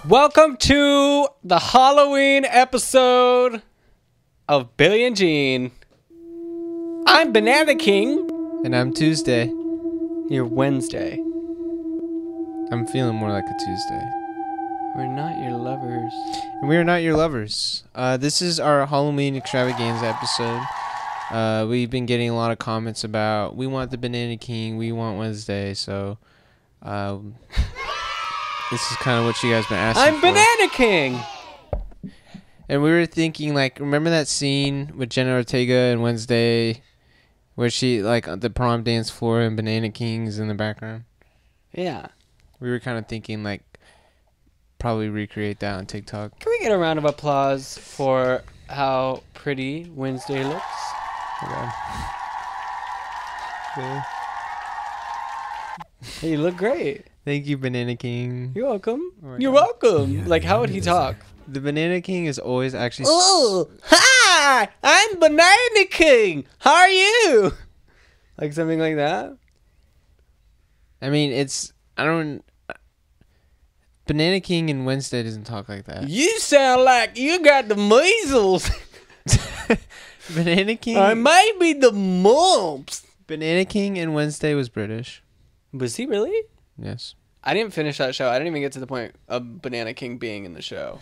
Welcome to the Halloween episode of Billie and Jean. I'm Banana King. And I'm Tuesday. You're Wednesday. I'm feeling more like a Tuesday. We're not your lovers. And we are not your lovers. This is our Halloween extravaganza episode. We've been getting a lot of comments about, we want the Banana King, we want Wednesday, so this is kind of what you guys been asking I'm for. Banana King. And we were thinking, like, remember that scene with Jenna Ortega and Wednesday where she, like, the prom dance floor and Banana King's in the background? Yeah. We were kind of thinking, like, probably recreate that on TikTok. Can we get a round of applause for how pretty Wednesday looks? Okay. Hey, you look great. Thank you, Banana King. You're welcome. Oh my You're God. welcome. Like, how would he talk? The Banana King is always actually... Oh, hi! I'm Banana King. How are you? Like something like that? I mean, it's... I don't... Banana King and Wednesday doesn't talk like that. You sound like you got the measles. Banana King... Or maybe the mumps. Banana King and Wednesday was British. Was he really? Yes. I didn't finish that show. I didn't even get to the point of Banana King being in the show.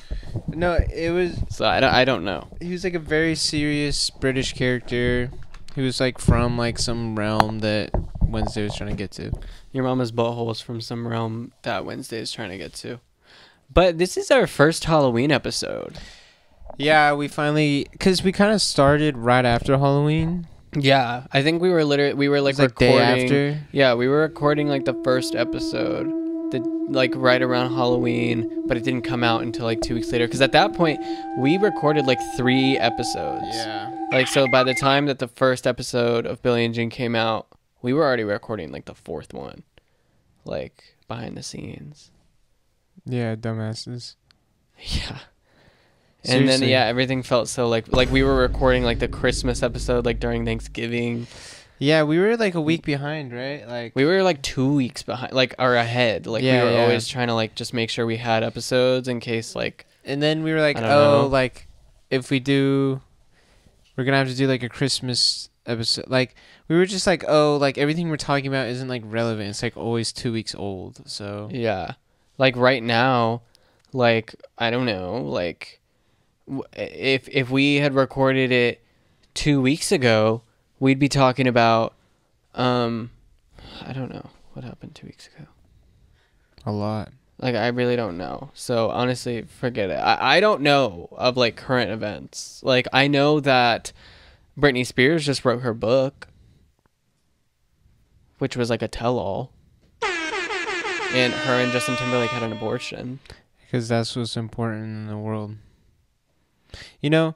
No, it was... So I don't know. He was like a very serious British character. He was like from like some realm that Wednesday was trying to get to. Your mama's butthole is from some realm that Wednesday is trying to get to. But this is our first Halloween episode. Yeah, we finally... Because we kind of started right after Halloween. Yeah, I think we were like It was, like, recording. day after. Yeah, we were recording like the first episode, like right around Halloween, but it didn't come out until like 2 weeks later. Because at that point, we recorded like 3 episodes. Yeah. Like, so by the time that the first episode of Billie and Jean came out, we were already recording like the 4th one, like behind the scenes. Yeah, dumbasses. Yeah. And then, Seriously. yeah, everything felt so like we were recording like the Christmas episode like during Thanksgiving. Yeah, we were like a week behind, right? Like We were like 2 weeks behind, like, or ahead. Like, Yeah, we were yeah. always trying to like just make sure we had episodes in case like. And then we were like, I don't know. like, if we do, we're going to have to do, like, a Christmas episode. Like, we were just like, like, everything we're talking about isn't, like, relevant. It's, like, always 2 weeks old, so. Yeah. Like, right now, like, I don't know, like, if we had recorded it 2 weeks ago, we'd be talking about, I don't know. What happened 2 weeks ago? A lot. Like, I really don't know. So, honestly, forget it. I don't know of, like, current events. Like, I know that Britney Spears just wrote her book, which was, like, a tell-all. And her and Justin Timberlake had an abortion. Because that's what's important in the world. You know,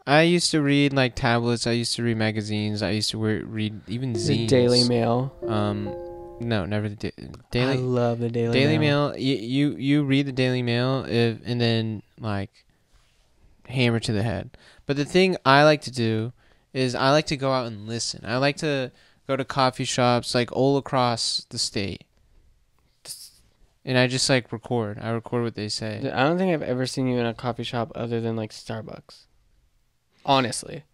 I used to read, like, tablets. I used to read magazines. I used to read even zines. The Daily Mail. No, never the I Daily love the Daily Mail. You read the Daily Mail and then, like, hammer to the head. But the thing I like to do is I like to go out and listen. I like to go to coffee shops, like, all across the state. And I just, like, record. I record what they say. I don't think I've ever seen you in a coffee shop other than, like, Starbucks. Honestly.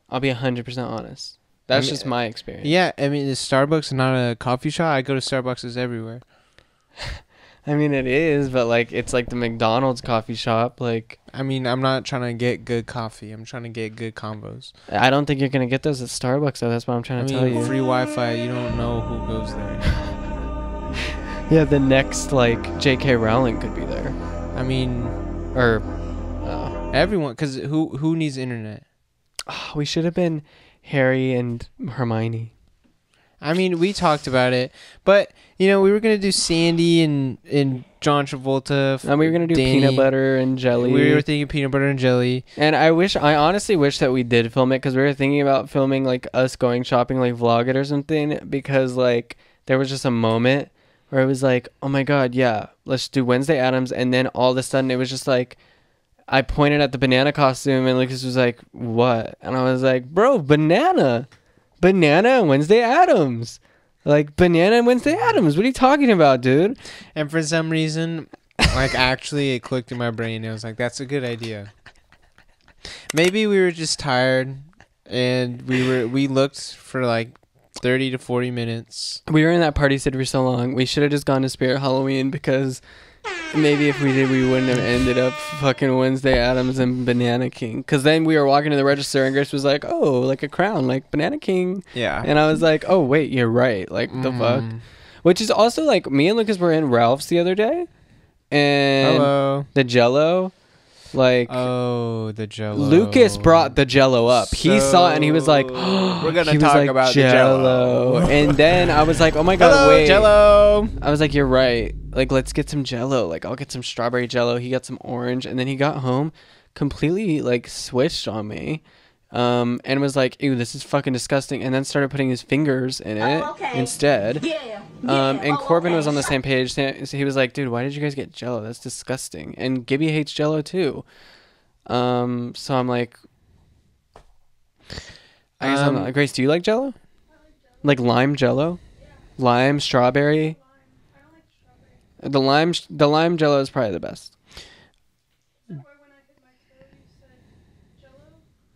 I'll be 100% honest. That's just my experience. Yeah, I mean, is Starbucks not a coffee shop? I go to Starbucks everywhere. I mean, it is, but, like, it's like the McDonald's coffee shop. Like, I mean, I'm not trying to get good coffee. I'm trying to get good combos. I don't think you're going to get those at Starbucks, though. That's what I'm trying to tell you. Free Wi-Fi, you don't know who goes there. Yeah, the next, like, J.K. Rowling could be there. I mean... Or... everyone, because who needs internet? We should have been Harry and Hermione. I mean, we talked about it, but, you know, we were going to do Sandy and John Travolta. And we were going to do Danny. peanut butter and jelly. We were thinking peanut butter and jelly. And I honestly wish that we did film it, because we were thinking about filming, like, us going shopping, like, vlog it or something, because, like, there was just a moment where it was like, oh my God, yeah, let's do Wednesday Addams. And then all of a sudden it was just like, I pointed at the banana costume and Lucas was like, what? And I was like, bro, banana and Wednesday Addams. Like, Banana and Wednesday Addams. What are you talking about, dude? And for some reason, Like, actually, it clicked in my brain. I was like, that's a good idea. Maybe we were just tired, and we looked for like 30 to 40 minutes. We were in that party city for so long. We should have just gone to Spirit Halloween because maybe if we did, we wouldn't have ended up fucking Wednesday Addams and Banana King. Because then we were walking to the register and Grace was like, oh, like a crown, like Banana King. Yeah. And I was like, oh, wait, you're right. Like, the fuck? Which is also like, me and Lucas were in Ralph's the other day. And Hello. the Jello. Like, oh, the Jello. Lucas brought the Jello up. He saw it and he was like, oh, we're gonna talk about the Jello. And then I was like, oh my god, hello, wait, Jello. I was like, you're right. Like, let's get some Jello. Like, I'll get some strawberry Jello. He got some orange, and then he got home, completely like switched on me, and was like, ew, this is fucking disgusting. And then started putting his fingers in it instead. And Corbin was on the same page. So he was like, dude, why did you guys get Jello? That's disgusting. And Gibby hates Jello too. So I'm like, I guess I'm not. Grace, do you like Jello? Like lime Jello? Lime, strawberry? The lime Jello is probably the best.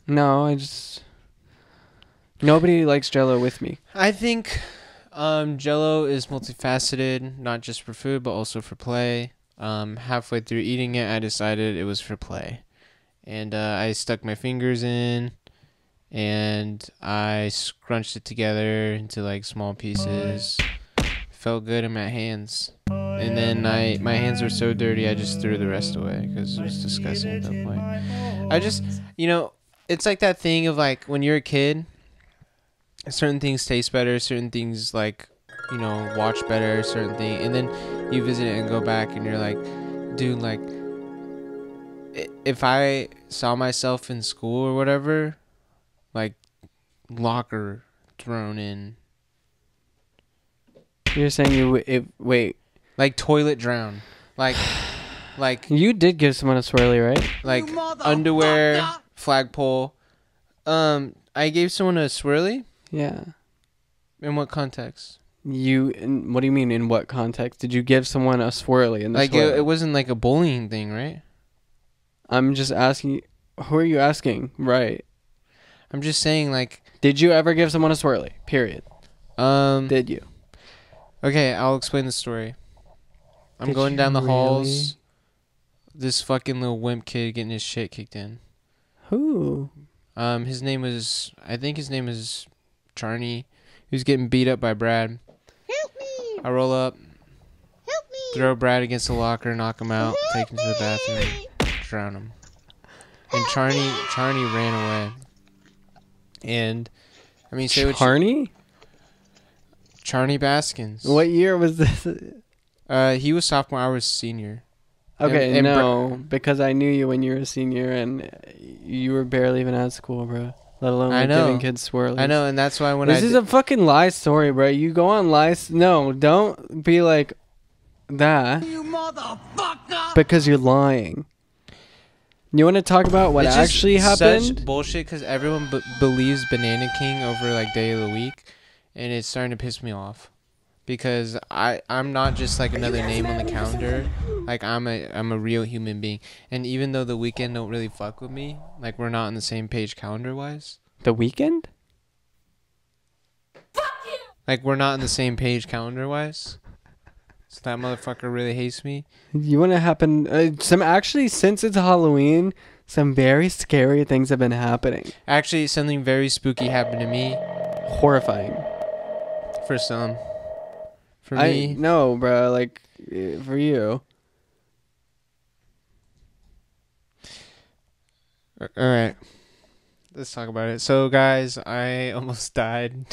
No, nobody likes Jello with me. I think Jello is multifaceted, not just for food, but also for play. Halfway through eating it, I decided it was for play. And I stuck my fingers in, and I scrunched it together into like small pieces. Felt good in my hands. And then my hands were so dirty, I just threw the rest away because it was disgusting at that point. I just, it's like that thing of like when you're a kid, certain things taste better, certain things like, watch better, certain thing, and then you visit it and go back and you're like, dude, like, if I saw myself in school or whatever, like, locker thrown in. You're saying wait. Like toilet drown. Like you did give someone a swirly, right? Like underwear, flagpole. I gave someone a swirly? Yeah. In what context? What do you mean in what context? Did you give someone a swirly in the like swirly? It wasn't like a bullying thing, right? I'm just asking. Who are you asking? Right. I'm just saying, like, did you ever give someone a swirly? Period. Did you? Okay, I'll explain the story. I'm going down the halls. This fucking little wimp kid getting his shit kicked in. Who? His name is Charney. He was getting beat up by Brad. Help me! I roll up. Help me! Throw Brad against the locker, knock him out, take him to the bathroom, drown him. And Charney ran away. And I mean, say what Charney? Charney Baskins. What year was this? He was sophomore. I was senior. Okay, and because I knew you when you were a senior, and you were barely even out of school, bro. Let alone like, giving kids swirlies. I know, and that's why when this is a fucking lie story, bro. You go on lies. No, don't be like that. You motherfucker! Because you're lying. You want to talk about what actually happened? Such bullshit because everyone believes Banana King over like day of the week, and it's starting to piss me off. Because I'm not just like another name on the calendar. Like I'm a real human being. And even though the weekend don't really fuck with me, like we're not on the same page calendar wise. The weekend? Like we're not on the same page calendar wise. So that motherfucker really hates me. You want to happen since it's Halloween, some very scary things have been happening. Actually, something very spooky happened to me. Horrifying. For some. For me. No, bro. Like, for you. All right. Let's talk about it. So, guys, I almost died.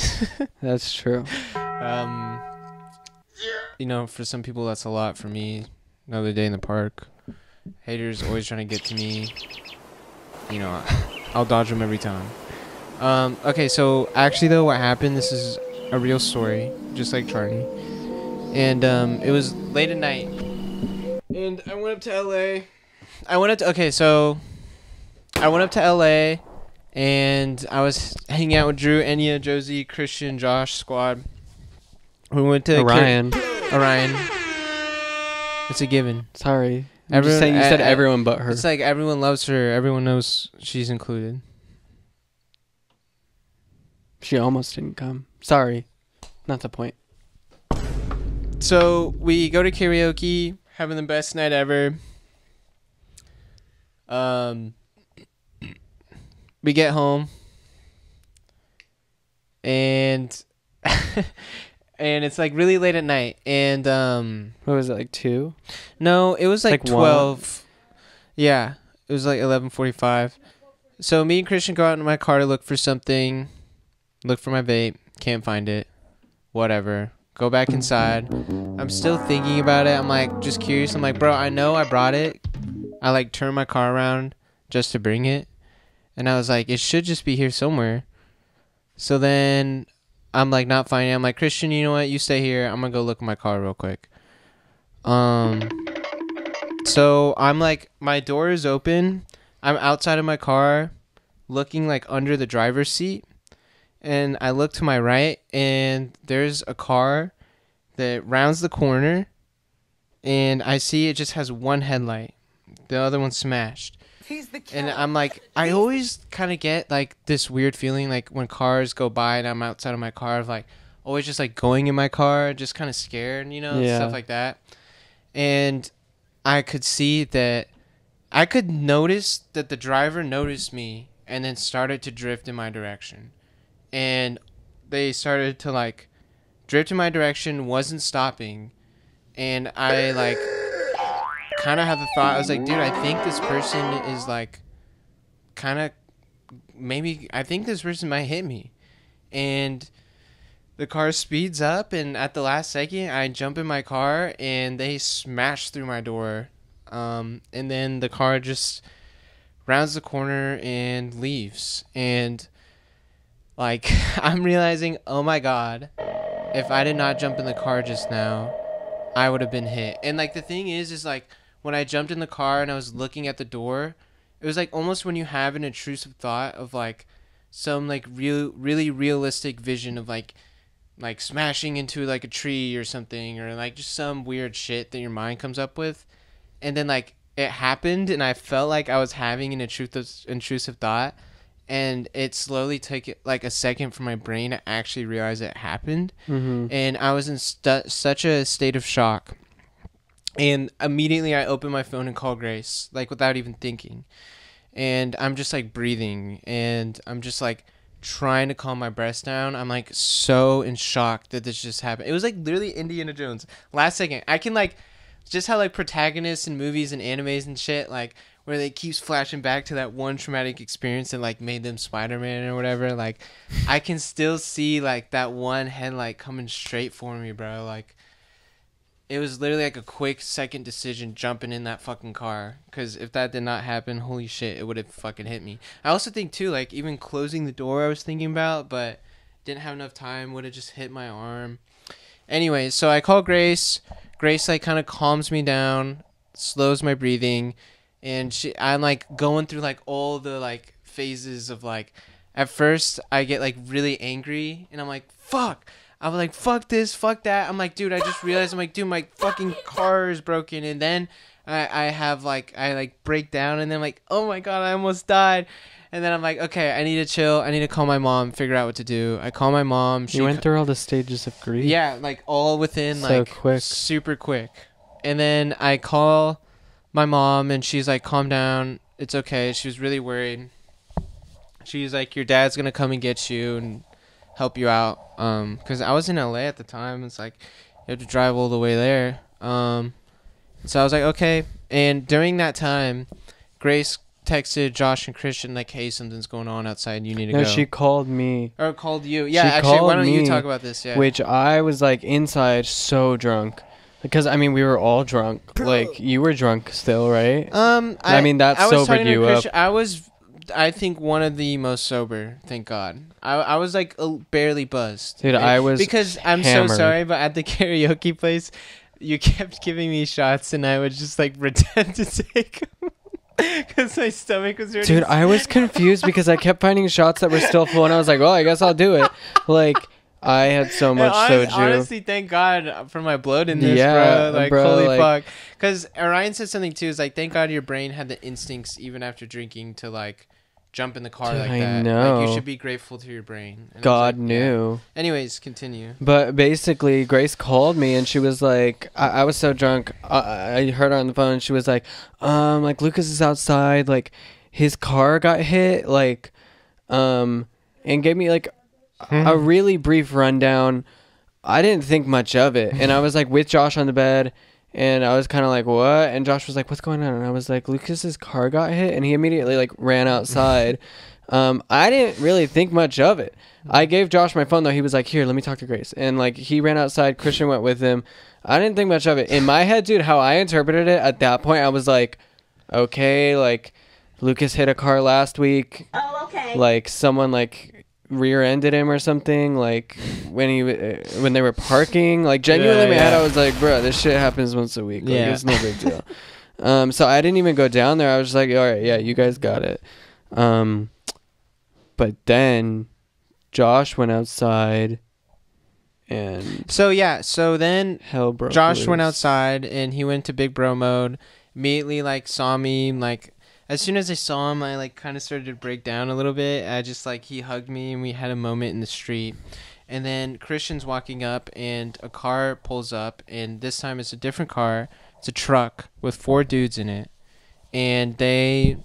That's true. For some people, that's a lot. For me, another day in the park. Haters always trying to get to me. I'll dodge them every time. Okay, so actually, though, what happened, this is a real story, just like Charney. And it was late at night. And I went up to LA. I went up to LA. And I was hanging out with Drew, Enya, Josie, Christian, Josh, squad. We went to Orion. It's a given. Sorry. I'm just saying you said everyone but her. It's like everyone loves her. Everyone knows she's included. She almost didn't come. Sorry. Not the point. So we go to karaoke, having the best night ever. We get home, and and it's like really late at night, and What was it, like 2? no, it was like 12. 1? Yeah, it was like 11:45. So me and Christian go out in my car to look for something, look for my vape, can't find it, whatever. Go back inside. I'm still thinking about it. I'm like just curious. I'm like, bro, I know I brought it. I like turned my car around just to bring it. And I was like, it should just be here somewhere. So then I'm like not finding it. I'm like, Christian, you know what? You stay here. I'm going to go look at my car real quick. So I'm like, my door is open. I'm outside of my car looking like under the driver's seat. And I look to my right and there's a car that rounds the corner. And I see it just has one headlight. The other one's smashed. And I'm like, I always kind of get like this weird feeling like when cars go by and I'm outside of my car, of like always just like going in my car, just kind of scared, you know, stuff like that. And I could see that, I could notice that the driver noticed me and then started to drift in my direction. And they started to like drift in my direction, wasn't stopping. And I like kind of have the thought, I was like, dude, I think this person is like kind of maybe, I think this person might hit me. And the car speeds up, and at the last second I jump in my car and they smash through my door, and then the car just rounds the corner and leaves. And like I'm realizing, oh my god, if I did not jump in the car just now, I would have been hit. And like the thing is like when I jumped in the car and I was looking at the door, it was like almost when you have an intrusive thought of like some like really realistic vision of like smashing into like a tree or something, or like just some weird shit that your mind comes up with. And then like it happened and I felt like I was having an intrusive thought, and it slowly took like a second for my brain to actually realize it happened. And I was in such a state of shock. And immediately I opened my phone and called Grace, like without even thinking. And I'm just like breathing, and I'm just like trying to calm my breath down. I'm like so in shock that this just happened. It was like literally Indiana Jones. Last second, I can like just how like protagonists in movies and animes and shit, like where they keeps flashing back to that one traumatic experience that like made them Spider-Man or whatever. Like I can still see like that one headlight coming straight for me, bro. Like it was literally like a quick second decision jumping in that fucking car. Because if that did not happen, holy shit, it would have fucking hit me. I also think too, like even closing the door I was thinking about, but didn't have enough time, would have just hit my arm. Anyways, so I call Grace. Grace like kind of calms me down, slows my breathing. And I'm like going through like all the like phases of like, at first I get like really angry and I'm like, fuck. I was like, fuck this, fuck that. I'm like, dude, I just realized, I'm like, dude, my fucking car is broken. And then I break down, and then I'm like, oh my God, I almost died. And then I'm like, okay, I need to chill. I need to call my mom, figure out what to do. I call my mom. You went through all the stages of grief? Yeah, like all within so like quick. Super quick. And then I call my mom, and she's like, calm down. It's okay. She was really worried. She's like, your dad's going to come and get you and help you out. Because I was in LA at the time. It's like, you have to drive all the way there. So I was like, okay. And during that time, Grace texted Josh and Christian like, hey, something's going on outside. You need to go. No, she called me. Or called you. Yeah, actually, why don't you talk about this? Yeah. Which I was like inside so drunk. Because, I mean, we were all drunk. Like, you were drunk still, right? I mean, that sobered you up. I was, I think, one of the most sober, thank God. I was, like, barely buzzed. Dude, I was because I'm hammered. so sorry, but at the karaoke place, you kept giving me shots, and I would just, like, pretend to take them. Because my stomach was hurting. Dude, I was confused because I kept finding shots that were still full, and I was like, well, I guess I'll do it. Like, I had so much soju. Honestly, thank God for my blood in this, Yeah, bro. Like, bro, holy like- fuck. Because Orion said something too. Is like, thank God your brain had the instincts even after drinking to like jump in the car Dude, like I that. know. Like, you should be grateful to your brain. And I was God like, yeah. knew. Anyways, continue. But basically, Grace called me and she was like, I was so drunk. I heard her on the phone. And she was like Lucas is outside. Like, his car got hit. Like, and gave me like a really brief rundown. I didn't think much of it. And I was like with Josh on the bed. And I was kind of like, what? And Josh was like, what's going on? And I was like, Lucas's car got hit. And he immediately like ran outside. I didn't really think much of it. I gave Josh my phone though. He was like, here, let me talk to Grace. And like he ran outside. Christian went with him. I didn't think much of it. In my head, dude, how I interpreted it at that point, I was like, okay, like Lucas hit a car last week. Oh, okay. Like someone like rear-ended him or something, like when they were parking. Like genuinely in my head I was like, bro, this shit happens once a week. Like, it's no big deal. So I didn't even go down there. I was just like, all right, yeah, you guys got it. But then Josh went outside and So then hell broke Josh went loose. outside and he went to big bro mode. Immediately like saw me, like as soon as I saw him, I like kind of started to break down a little bit. I just like he hugged me and we had a moment in the street. And then Christian's walking up and a car pulls up, and this time it's a different car. It's a truck with 4 dudes in it. And they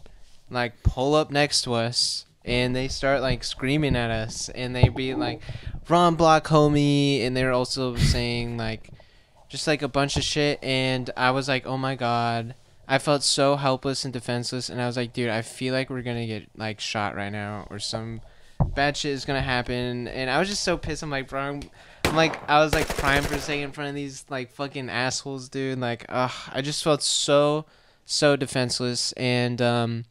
like pull up next to us and they start like screaming at us, and they be like, "Ron Block, homie," and they're also saying like just like a bunch of shit. And I was like, oh my God. I felt so helpless and defenseless, and I was like, dude, I feel like we're gonna get like shot right now, or some bad shit is gonna happen. And I was just so pissed. I'm like, bro, I was like crying for a second in front of these like fucking assholes, dude. Like, I just felt so defenseless. And then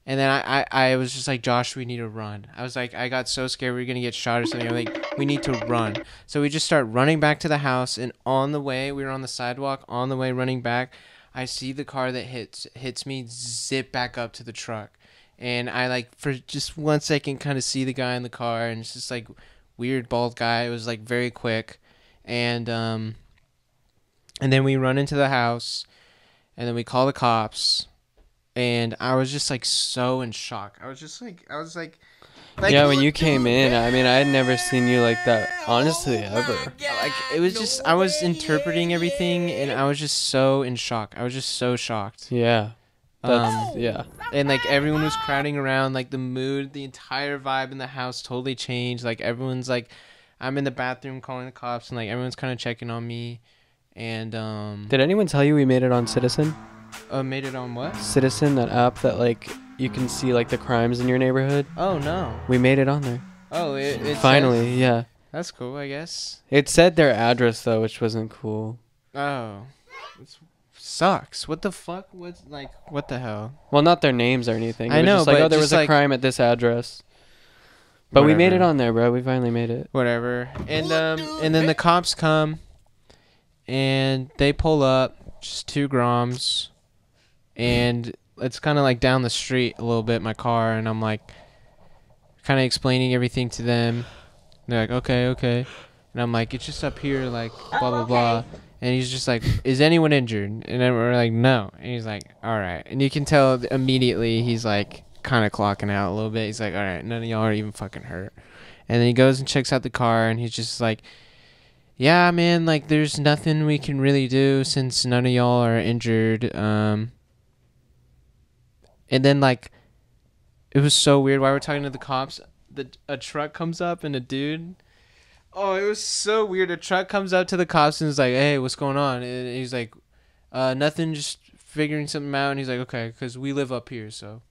I was just like, Josh, we need to run. I was like, I got so scared we were gonna get shot or something. I'm like, we need to run. So we just start running back to the house, and on the way, we were on the sidewalk. On the way running back, I see the car that hits me zip back up to the truck. And I like for just 1 second kind of see the guy in the car, and it's just like weird bald guy. It was like very quick. And then we run into the house, and then we call the cops, and I was just like so in shock. I was like yeah, when you came in, I mean, I had never seen you like that, honestly, ever. Like, it was just, I was interpreting everything, and I was just so in shock. I was just so shocked. Yeah. That's, yeah. And, like, everyone was crowding around. Like, the mood, the entire vibe in the house totally changed. Like, everyone's, like, I'm in the bathroom calling the cops, and, like, everyone's kind of checking on me. And, Did anyone tell you we made it on Citizen? Made it on what? Citizen, that app that, like, you can see, like, the crimes in your neighborhood? Oh, no. We made it on there. Oh, it Finally, says, yeah. That's cool, I guess. It said their address, though, which wasn't cool. Oh. It sucks. What the fuck? What the hell? Well, not their names or anything. It I was know, just like, but oh, there was just a like- crime at this address. But we made it Whatever. on there, bro. We finally made it. Whatever. And then the cops come, and they pull up, just 2 Groms, and it's kind of like down the street a little bit, my car, and I'm like kind of explaining everything to them. They're like, okay. And I'm like, it's just up here, like, blah, blah, blah. And he's just like, is anyone injured? And then we're like, no. And he's like, all right. And you can tell immediately he's like kind of clocking out a little bit. He's like, all right, none of y'all are even fucking hurt. And then he goes and checks out the car, and he's just like, yeah, man, like, there's nothing we can really do since none of y'all are injured. And then, like, it was so weird. While we're talking to the cops, a truck comes up and a dude. Oh, it was so weird. A truck comes up to the cops and is like, hey, what's going on? And he's like, nothing, just figuring something out. And he's like, okay, because we live up here, so.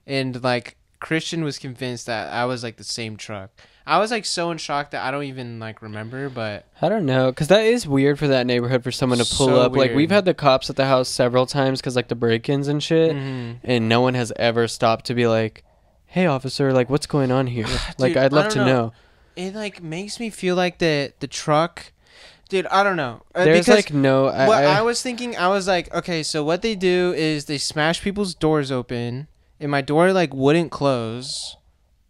And, like, Christian was convinced that I was, like, the same truck. I was, like, so in shock that I don't even, like, remember, but. I don't know, because that is weird for that neighborhood for someone to pull So up. Like, weird. we've had the cops at the house several times because, like, the break-ins and shit, Mhm. and no one has ever stopped to be like, hey, officer, like, what's going on here? Like, Dude, I'd I love don't to know. know. It, like, makes me feel like the truck. Dude, I don't know. There's, because like, no... what I was thinking, I was like, okay, so what they do is they smash people's doors open, and my door, like, wouldn't close.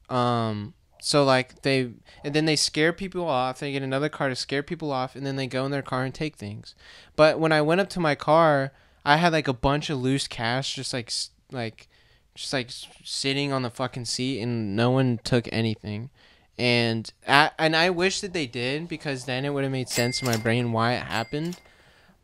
So So like and then they scare people off. They get another car to scare people off, and then they go in their car and take things. But when I went up to my car, I had like a bunch of loose cash, just like sitting on the fucking seat, and no one took anything. And I wish that they did, because then it would have made sense in my brain why it happened.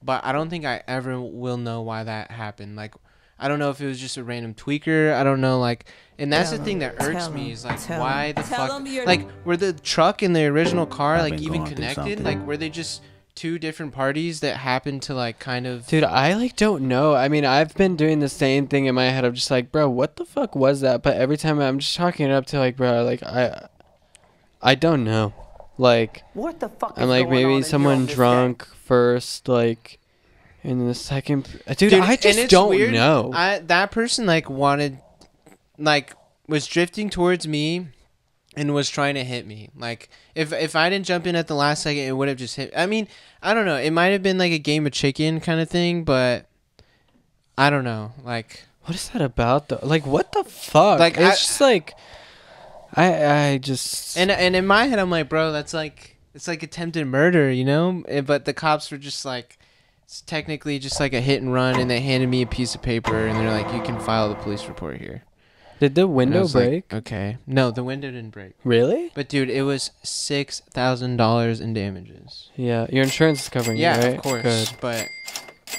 But I don't think I ever will know why that happened. Like, I don't know if it was just a random tweaker. I don't know, like, and that's the thing that irks me is like, why the fuck, like, were the truck and the original car like even connected? Like, were they just two different parties that happened to like kind of? Dude, I like don't know. I mean, I've been doing the same thing in my head. I'm just like, bro, what the fuck was that? But every time I'm just chalking it up to like, bro, like I don't know. Like, What the fuck? I'm like, maybe someone drunk first, like. And the second, dude, I just don't weird. Know. That person like was drifting towards me, and was trying to hit me. Like if I didn't jump in at the last second, it would have just hit. I mean, I don't know. It might have been like a game of chicken kind of thing, but I don't know. Like, what is that about though? Like, what the fuck? Like, it's just like, I just and in my head, I'm like, bro, that's like, it's like attempted murder, you know? But the cops were just like, it's technically just like a hit and run, and they handed me a piece of paper, and they're like, you can file the police report here. Did the window break? Like, okay. No, the window didn't break. Really? But dude, it was $6,000 in damages. Yeah, your insurance is covering it, right? Yeah, of course. Good. But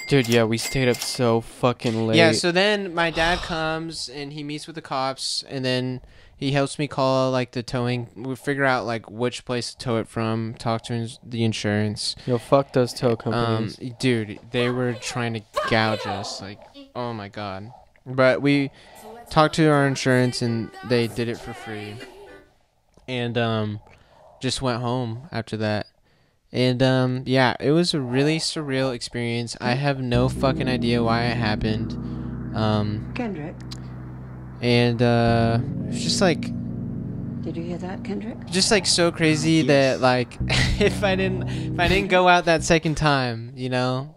dude, yeah, we stayed up so fucking late. yeah, so then my dad comes and he meets with the cops, and then he helps me call like the towing. We figure out like which place to tow it from. Talk to the insurance. Yo, fuck those tow companies. Dude, they were trying to gouge us. Like, oh my god. But we talked to our insurance, and they did it for free. And just went home after that. And yeah, it was a really surreal experience. I have no fucking idea why it happened. Kendrick, And it's just like, did you hear that, Kendrick? just like so crazy that like if I didn't go out that second time, you know,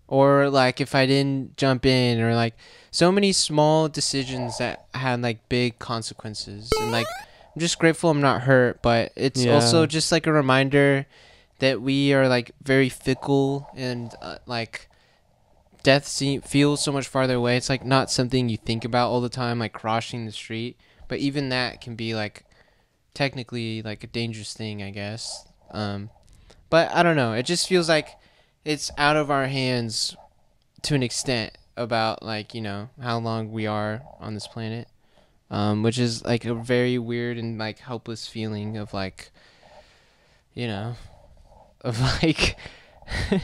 or like if I didn't jump in, or like so many small decisions that had like big consequences. And like, I'm just grateful I'm not hurt, but it's also just like a reminder that we are like very fickle, and like death feels so much farther away. It's like not something you think about all the time, like crossing the street. But even that can be like technically like a dangerous thing, I guess. But I don't know. It just feels like it's out of our hands to an extent about like, you know, how long we are on this planet. Which is like a very weird and like helpless feeling of like, you know, of like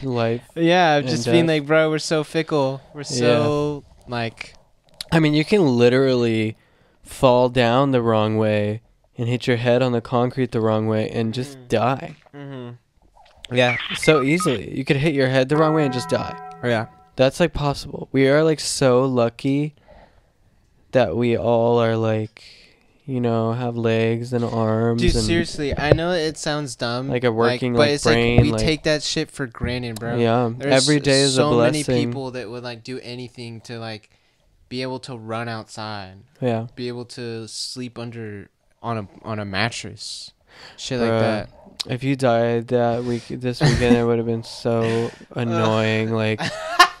Life. Yeah, just death. being like, bro, we're so fickle. We're so like, I mean, you can literally fall down the wrong way and hit your head on the concrete the wrong way and just die. yeah, So easily. You could hit your head the wrong way and just die. yeah. That's like possible. We are like so lucky that we all are like, you know, have legs and arms. Dude, and seriously, I know it sounds dumb, like a working but like it's brain. like we like, take that shit for granted, bro. Yeah, There's every day is a so blessing. many people that would like do anything to like be able to run outside, Yeah, be able to sleep on a mattress, shit Bruh. like that. if you died this weekend, it would have been so annoying. Like,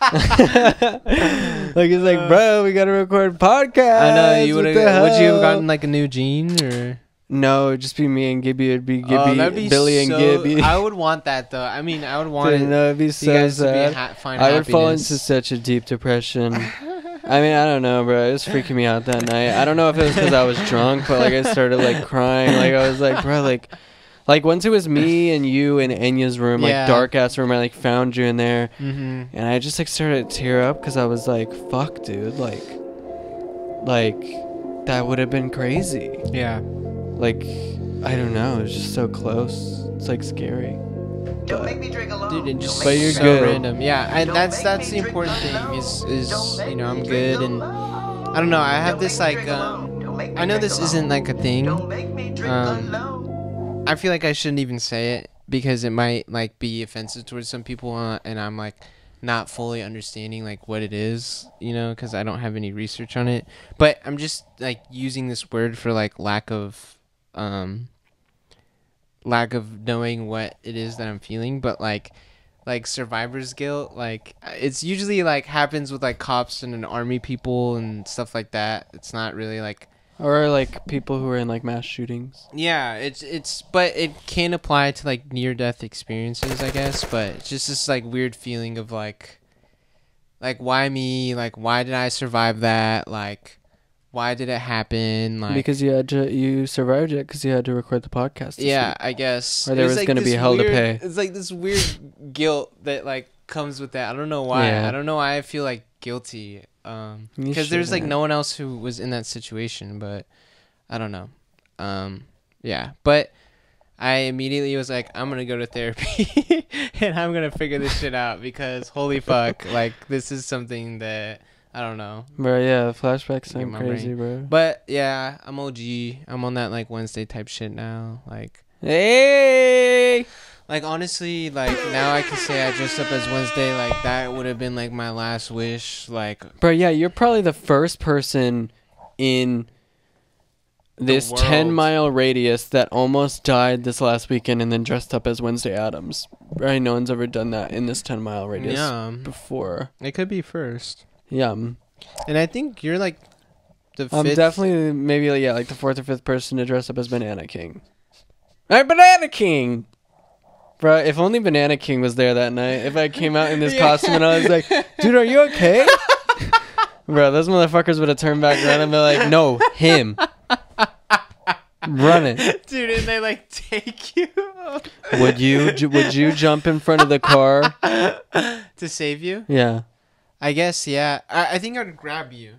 like it's like, bro, we gotta record podcast. I know you would What have. the Would you have hell? gotten like a new gene or? No, it'd just be me and Gibby. It'd be Gibby, That'd be Billy, and so, Gibby. I would want that though. I mean, I would want Dude, it. no, it'd be You so guys to be sad. find I would fall happiness. into such a deep depression. I mean, I don't know, bro. It was freaking me out that night. I don't know if it was because I was drunk, but like I started like crying. Like I was like, bro, like once it was me and you in Enya's room, like Yeah. dark ass room, I like found you in there, Mm-hmm. and I just like started to tear up because I was like, fuck, dude, like that would have been crazy. Yeah. Like, I don't know. It's just so close. It's like scary. Don't make me drink alone. Dude, and just But you're so good. random. Yeah, and Don't that's make the me drink important thing alone. is Don't make you know, I'm me good, drink and alone. I don't know. I have Don't this make me like drink alone. Don't make me I know drink this alone. isn't like a thing. Don't make me drink alone. I feel like I shouldn't even say it because it might like be offensive towards some people, and I'm like, not fully understanding like what it is, you know, because I don't have any research on it. But I'm just like using this word for like lack of knowing what it is that I'm feeling. But like survivor's guilt, like it's usually like happens with like cops and army people and stuff like that. It's not really like, or like people who are in like mass shootings. yeah, it's but it can apply to like near death experiences, I guess. But it's just this like weird feeling of like why me? Like why did I survive that? Like why did it happen? Like Because you survived it because you had to record the podcast. This yeah, week. I guess. Or there It's was like gonna be this hell to weird- pay. It's like this weird guilt that like comes with that. I don't know why. Yeah. I don't know why I feel like guilty. Because there's like shouldn't. no one else who was in that situation, but I don't know. Yeah, but I immediately was like, I'm gonna go to therapy and I'm gonna figure this shit out because holy fuck, like this is something that I don't know. Bro, yeah, flashbacks sound my crazy, bro. But yeah, I'm OG. I'm on that like Wednesday type shit now. Like, Hey! like honestly, like now I can say I dressed up as Wednesday. Like that would have been like my last wish. Like, Bro, yeah, you're probably the first person in this world. 10-mile radius that almost died this last weekend and then dressed up as Wednesday Addams. Right? No one's ever done that in this 10-mile radius yeah, before. it could be first. Yeah. And I think you're like the I'm fifth. definitely maybe like the fourth or fifth person to dress up as Banana King. Hey, Banana King! Bro, if only Banana King was there that night. If I came out in this costume and I was like, dude, are you okay? Bro, those motherfuckers would have turned back around and be like, no, him. Run it. Dude, and they like take you Would you jump in front of the car? to save you. Yeah. I guess, yeah. I think I would grab you.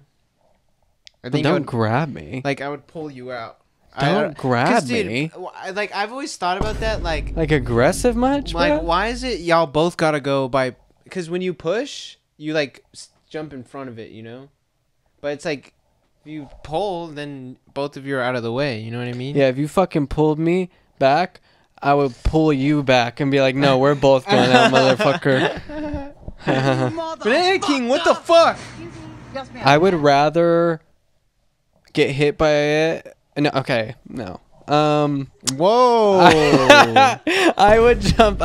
I think I Don't would, grab me. like I would pull you out. Don't grab 'cause, dude, me. Like I've always thought about that. Like Aggressive much, bro? why is it y'all both gotta go by? Because when you push, you like jump in front of it, you know. But it's like if you pull, then both of you are out of the way. You know what I mean? Yeah, if you fucking pulled me back, I would pull you back and be like, no, we're both going out, motherfucker. Banana King, what the fuck? I would rather get hit by it. No, okay, no. Whoa! I would jump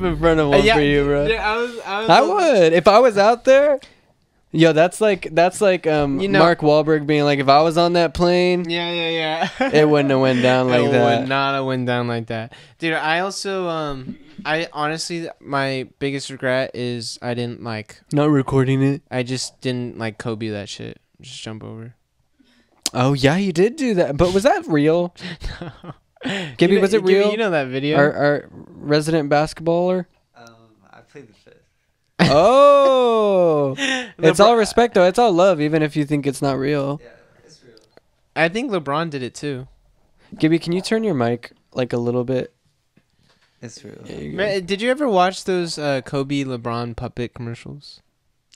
in front of one Yeah, for you, bro. I I would if I was out there. Yo, that's like You know- Mark Wahlberg being like, if I was on that plane, Yeah. it wouldn't have went down like it that. would not have went down like that, dude. I also I honestly my biggest regret is I didn't like. Not recording it. I just didn't like Kobe that shit. Just jump over. Oh yeah, you did do that. But was that real? Gibby, was it real? You know that video? Our resident basketballer. I played the fifth. Oh, it's all respect though. It's all love, even if you think it's not real. Yeah, it's real. I think LeBron did it too. Gibby, can you turn your mic like a little bit? It's real. There you go. Man, did you ever watch those Kobe LeBron puppet commercials?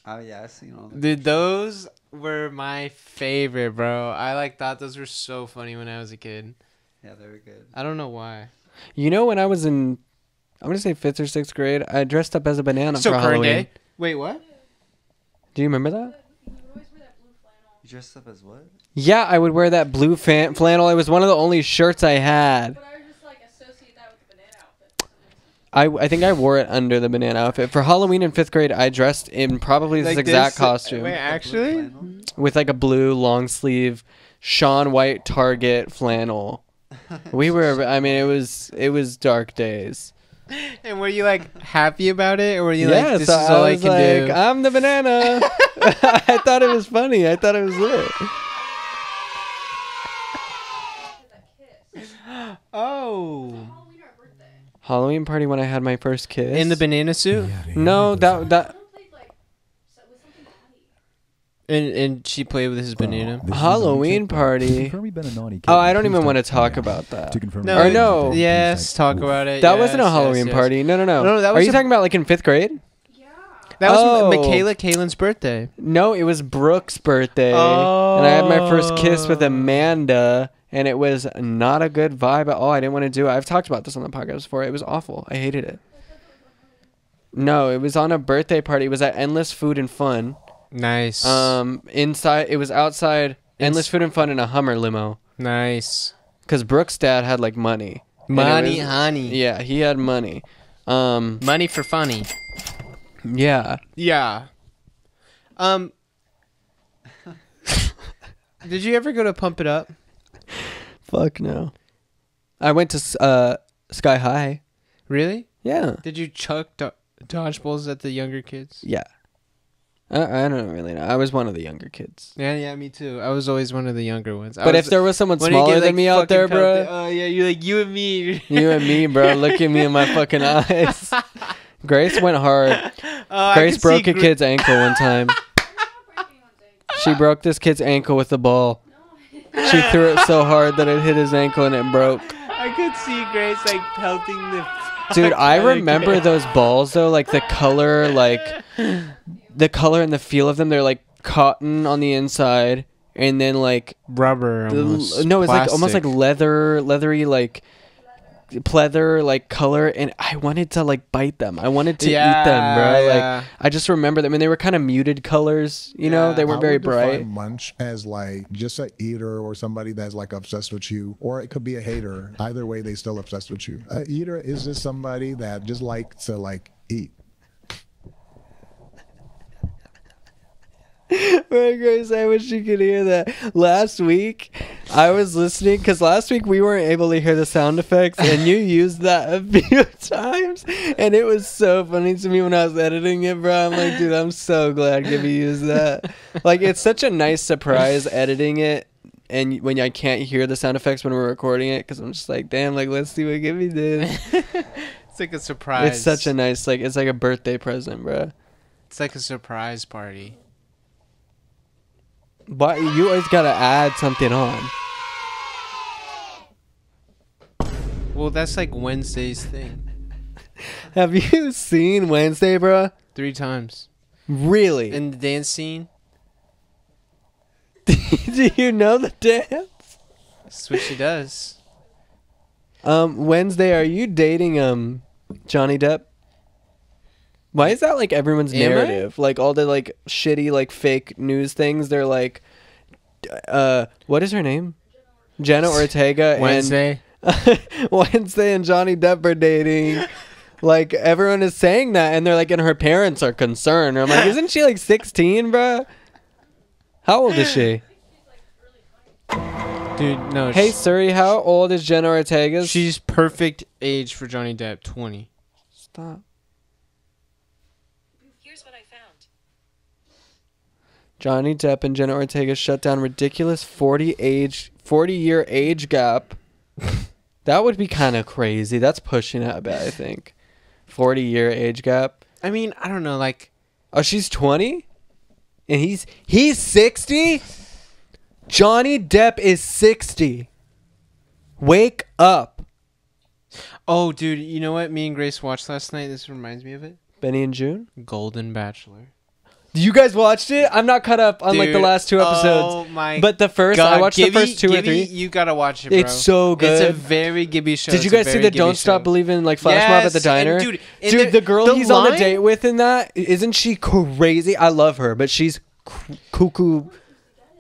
Oh yeah, I've seen all that. Dude, those were my favorite, bro. I like thought those were so funny when I was a kid. Yeah, they were good. I don't know why. You know, when I was in, I'm gonna say 5th or 6th grade, I dressed up as a banana So for current Halloween. day? Wait, what? Do you remember that? You dressed up as what? Yeah, I would wear that blue flannel. It was one of the only shirts I had. But I would just like associate that with the banana outfit. I think I wore it under the banana outfit. For Halloween in 5th grade, I dressed in probably this Like exact this? costume. Wait, actually? Flannel? With like a blue long sleeve Sean White Target flannel. We were, I mean, it was dark days. And were you like happy about it, or were you Yeah, like, this so is all I was can like, do? I'm the banana. I thought it was funny. I thought it was lit. Oh, Halloween or birthday? Halloween party when I had my first kiss. in the banana suit, No, that Someone played like with something naughty. and she played with his banana. Halloween party. Oh, I don't even want to talk about that. No, Or no. Yes, talk about it. That wasn't a yes, Halloween yes. party. No. No, that Are was you a- talking about like in 5th grade? Yeah. That was Oh. Michaela Kalen's birthday. No, it was Brooke's birthday. And I had my first kiss with Amanda, and it was not a good vibe at all. I didn't want to do it. I've talked about this on the podcast before. It was awful. I hated it. No, it was on a birthday party. It was at Endless Food and Fun. Nice. Inside, it was outside Endless Food and Fun in a Hummer limo. Nice. Because Brooke's dad had like money. Money, honey. Yeah, he had money. Money for funny. Yeah. Yeah. Did you ever go to Pump It Up? Fuck no. I went to Sky High. Really? Yeah. Did you chuck dodgeballs at the younger kids? Yeah. I don't really know. I was one of the younger kids. Yeah, me too. I was always one of the younger ones. But if there was someone smaller than me out there, bro. Oh, yeah, you're like, you and me. You and me, bro. Look at me in my fucking eyes. Grace went hard. Grace broke a kid's ankle one time. She broke this kid's ankle with the ball. She threw it so hard that it hit his ankle and it broke. I could see Grace like pelting the... Dude, I remember those balls though, like the color and the feel of them. They're like cotton on the inside, and then like rubber. Almost. No, it's like almost like leathery, like pleather, like color. And I wanted to like bite them. I wanted to eat them, bro. Yeah. Like I just remember them, and they were kind of muted colors. You know, they weren't very bright. Munch as like just a eater or somebody that's like obsessed with you, or it could be a hater. Either way, they still obsessed with you. A eater is just somebody that just likes to like eat. Grace, I wish you could hear that. Last week, I was listening because last week we weren't able to hear the sound effects, and you used that a few times, and it was so funny to me when I was editing it, bro. I'm like, dude, I'm so glad Gibby used that. Like, it's such a nice surprise editing it, and when I can't hear the sound effects when we're recording it, because I'm just like, damn, like, let's see what Gibby did. It's like a surprise. It's such a nice, like, it's like a birthday present, bro. It's like a surprise party. But you always gotta add something on. Well, that's like Wednesday's thing. Have you seen Wednesday, bro? 3 times. Really? In the dance scene? Do you know the dance? That's what she does. Wednesday, are you dating Johnny Depp? Why is that like everyone's narrative? Like all the like shitty like fake news things. They're like, what is her name? Jenna Ortega. Wednesday. And Wednesday and Johnny Depp are dating. Like everyone is saying that, and they're like, and her parents are concerned. I'm like, isn't she like 16, bro? How old is she? Dude, no. Hey Suri, how old is Jenna Ortega? She's perfect age for Johnny Depp. 20. Stop. Johnny Depp and Jenna Ortega shut down ridiculous 40-year age gap. That would be kind of crazy. That's pushing it a bit, I think. 40-year age gap. I mean, I don't know, like... Oh, she's 20? And he's 60? Johnny Depp is 60. Wake up. Oh, dude, you know what me and Grace watched last night? This reminds me of it. Benny and June? Golden Bachelor. You guys watched it? I'm not caught up on like the last 2 episodes. Oh my But the first, God. I watched the first 2 or Gibby, 3. You gotta watch it, bro. It's so good. It's a very Gibby show. Did you guys see the Don't Stop Believing like flash mob at the diner? Dude, the girl he's on the date with in that, isn't she crazy? I love her, but she's cuckoo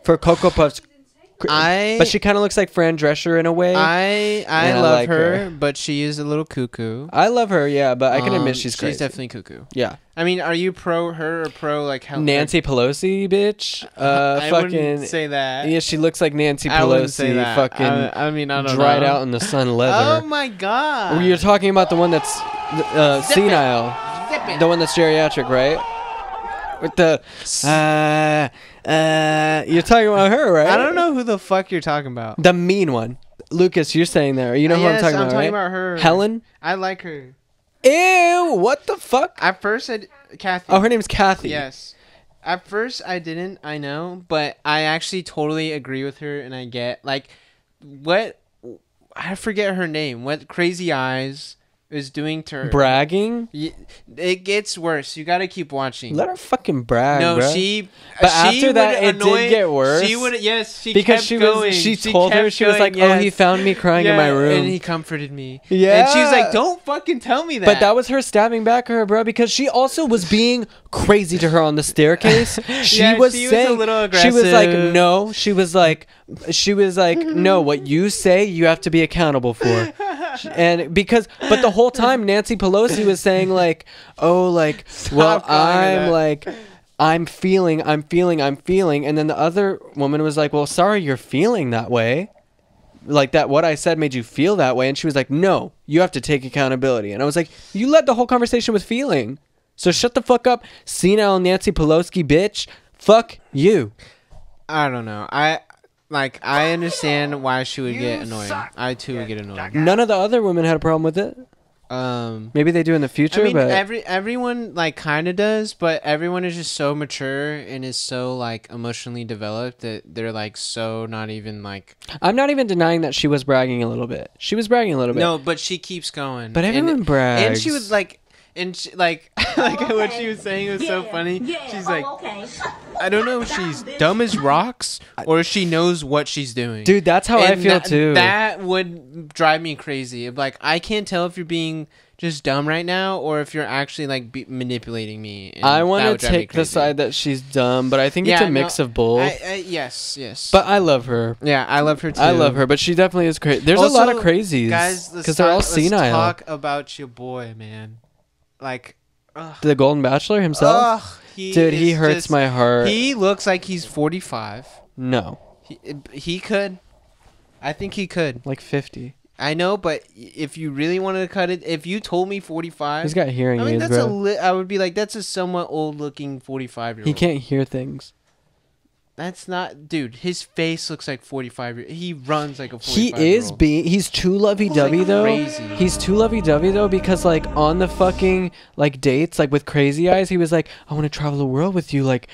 for Cocoa Puffs. But she kind of looks like Fran Drescher in a way. I love like her, but she is a little cuckoo. I love her, yeah, but I can admit she's crazy. She's definitely cuckoo. Yeah. I mean, are you pro her or pro like how Nancy Pelosi, bitch? I fucking wouldn't say that. Yeah, she looks like Nancy Pelosi. I wouldn't say that. Fucking. I mean, I don't dried know. out in the sun leather. Oh my God! You're talking about the one that's senile, the one that's geriatric, right? With the you're talking about her, right? I don't know who the fuck you're talking about. The mean one. Lucas, you're saying there. You know who I'm talking about, right? I'm talking about her. Helen? I like her. Ew, what the fuck? At first, Kathy. Oh, her name's Kathy. Yes. At first, I didn't, I know, but I actually totally agree with her, and I get, like, what, I forget her name, what, crazy eyes, is doing to her. Bragging? It gets worse. You gotta keep watching. Let her fucking brag, No, bruh. But after that, it did get worse. She would, yes, she because kept she going. was. She told her kept she was going, like, "Oh, he found me crying in my room," and he comforted me. Yeah. and she's like, "Don't fucking tell me that." But that was her stabbing back at her, bro, because she also was being crazy to her on the staircase. She was saying, a little she was like, aggressive. no, she was like, no, what you say, you have to be accountable for. And but the whole time Nancy Pelosi was saying like, oh, like, well, I'm like, I'm feeling. And then the other woman was like, well, sorry, you're feeling that way. Like that, what I said made you feel that way. And she was like, no, you have to take accountability. And I was like, you led the whole conversation with feeling. So shut the fuck up, senile Nancy Pelosi bitch. Fuck you. I don't know. I understand why she would get annoyed. I too would get annoyed. None of the other women had a problem with it. Maybe they do in the future. I mean, but everyone like kind of does, but everyone is just so mature and is so like emotionally developed that they're like so not even like. I'm not even denying that she was bragging a little bit. She was bragging a little bit. No, but she keeps going. But everyone brags. And she was like. And she, like what she was saying was so funny. She's like, I don't know if she's dumb as rocks or she knows what she's doing. Dude, that's how I feel too. That would drive me crazy. Like, I can't tell if you're being just dumb right now or if you're actually like manipulating me. And I want to take the side that she's dumb, but I think it's a mix of both. Yes. But I love her. Yeah, I love her too. I love her, but she definitely is crazy. There's also, a lot of crazies, guys, because they're all senile. Let's talk about your boy, man. Like, the Golden Bachelor himself. He hurts my heart. He looks like he's 45. No, he could. I think he could. Like 50. I know, but if you really wanted to cut it, if you told me 45, he's got hearing aids, that's bro. I would be like, that's a somewhat old-looking 45-year-old. He can't hear things. That's not, dude. His face looks like 45. He runs like a 45. He's too lovey-dovey though. Crazy. He's too lovey-dovey though because like on the fucking like dates like with Crazy Eyes, he was like, I want to travel the world with you, like.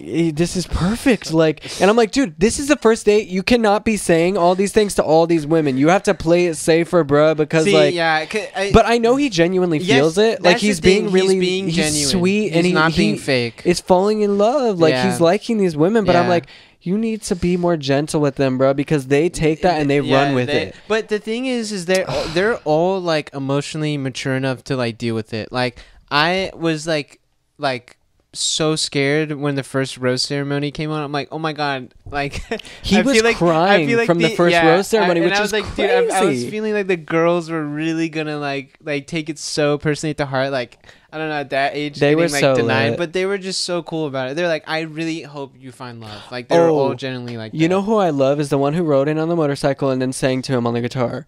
This is perfect, like, and I'm like, dude, this is the first date. You cannot be saying all these things to all these women. You have to play it safer, bruh, because but I know he genuinely feels it. Like he's being he's sweet, and he's not being fake. Is falling in love, like he's liking these women. But I'm like, you need to be more gentle with them, bro, because they take that and they run with it. But the thing is they're all like emotionally mature enough to like deal with it. Like I was like. So scared when the first rose ceremony came on. I'm like, oh my god, like he was crying from the first rose ceremony, which is crazy. Dude, I was feeling like the girls were really gonna like take it so personally to heart. Like I don't know, at that age they were like so denied, lit. But they were just so cool about it. They're like, I really hope you find love. Like they were all genuinely like. You know who I love is the one who rode in on the motorcycle and then sang to him on the guitar.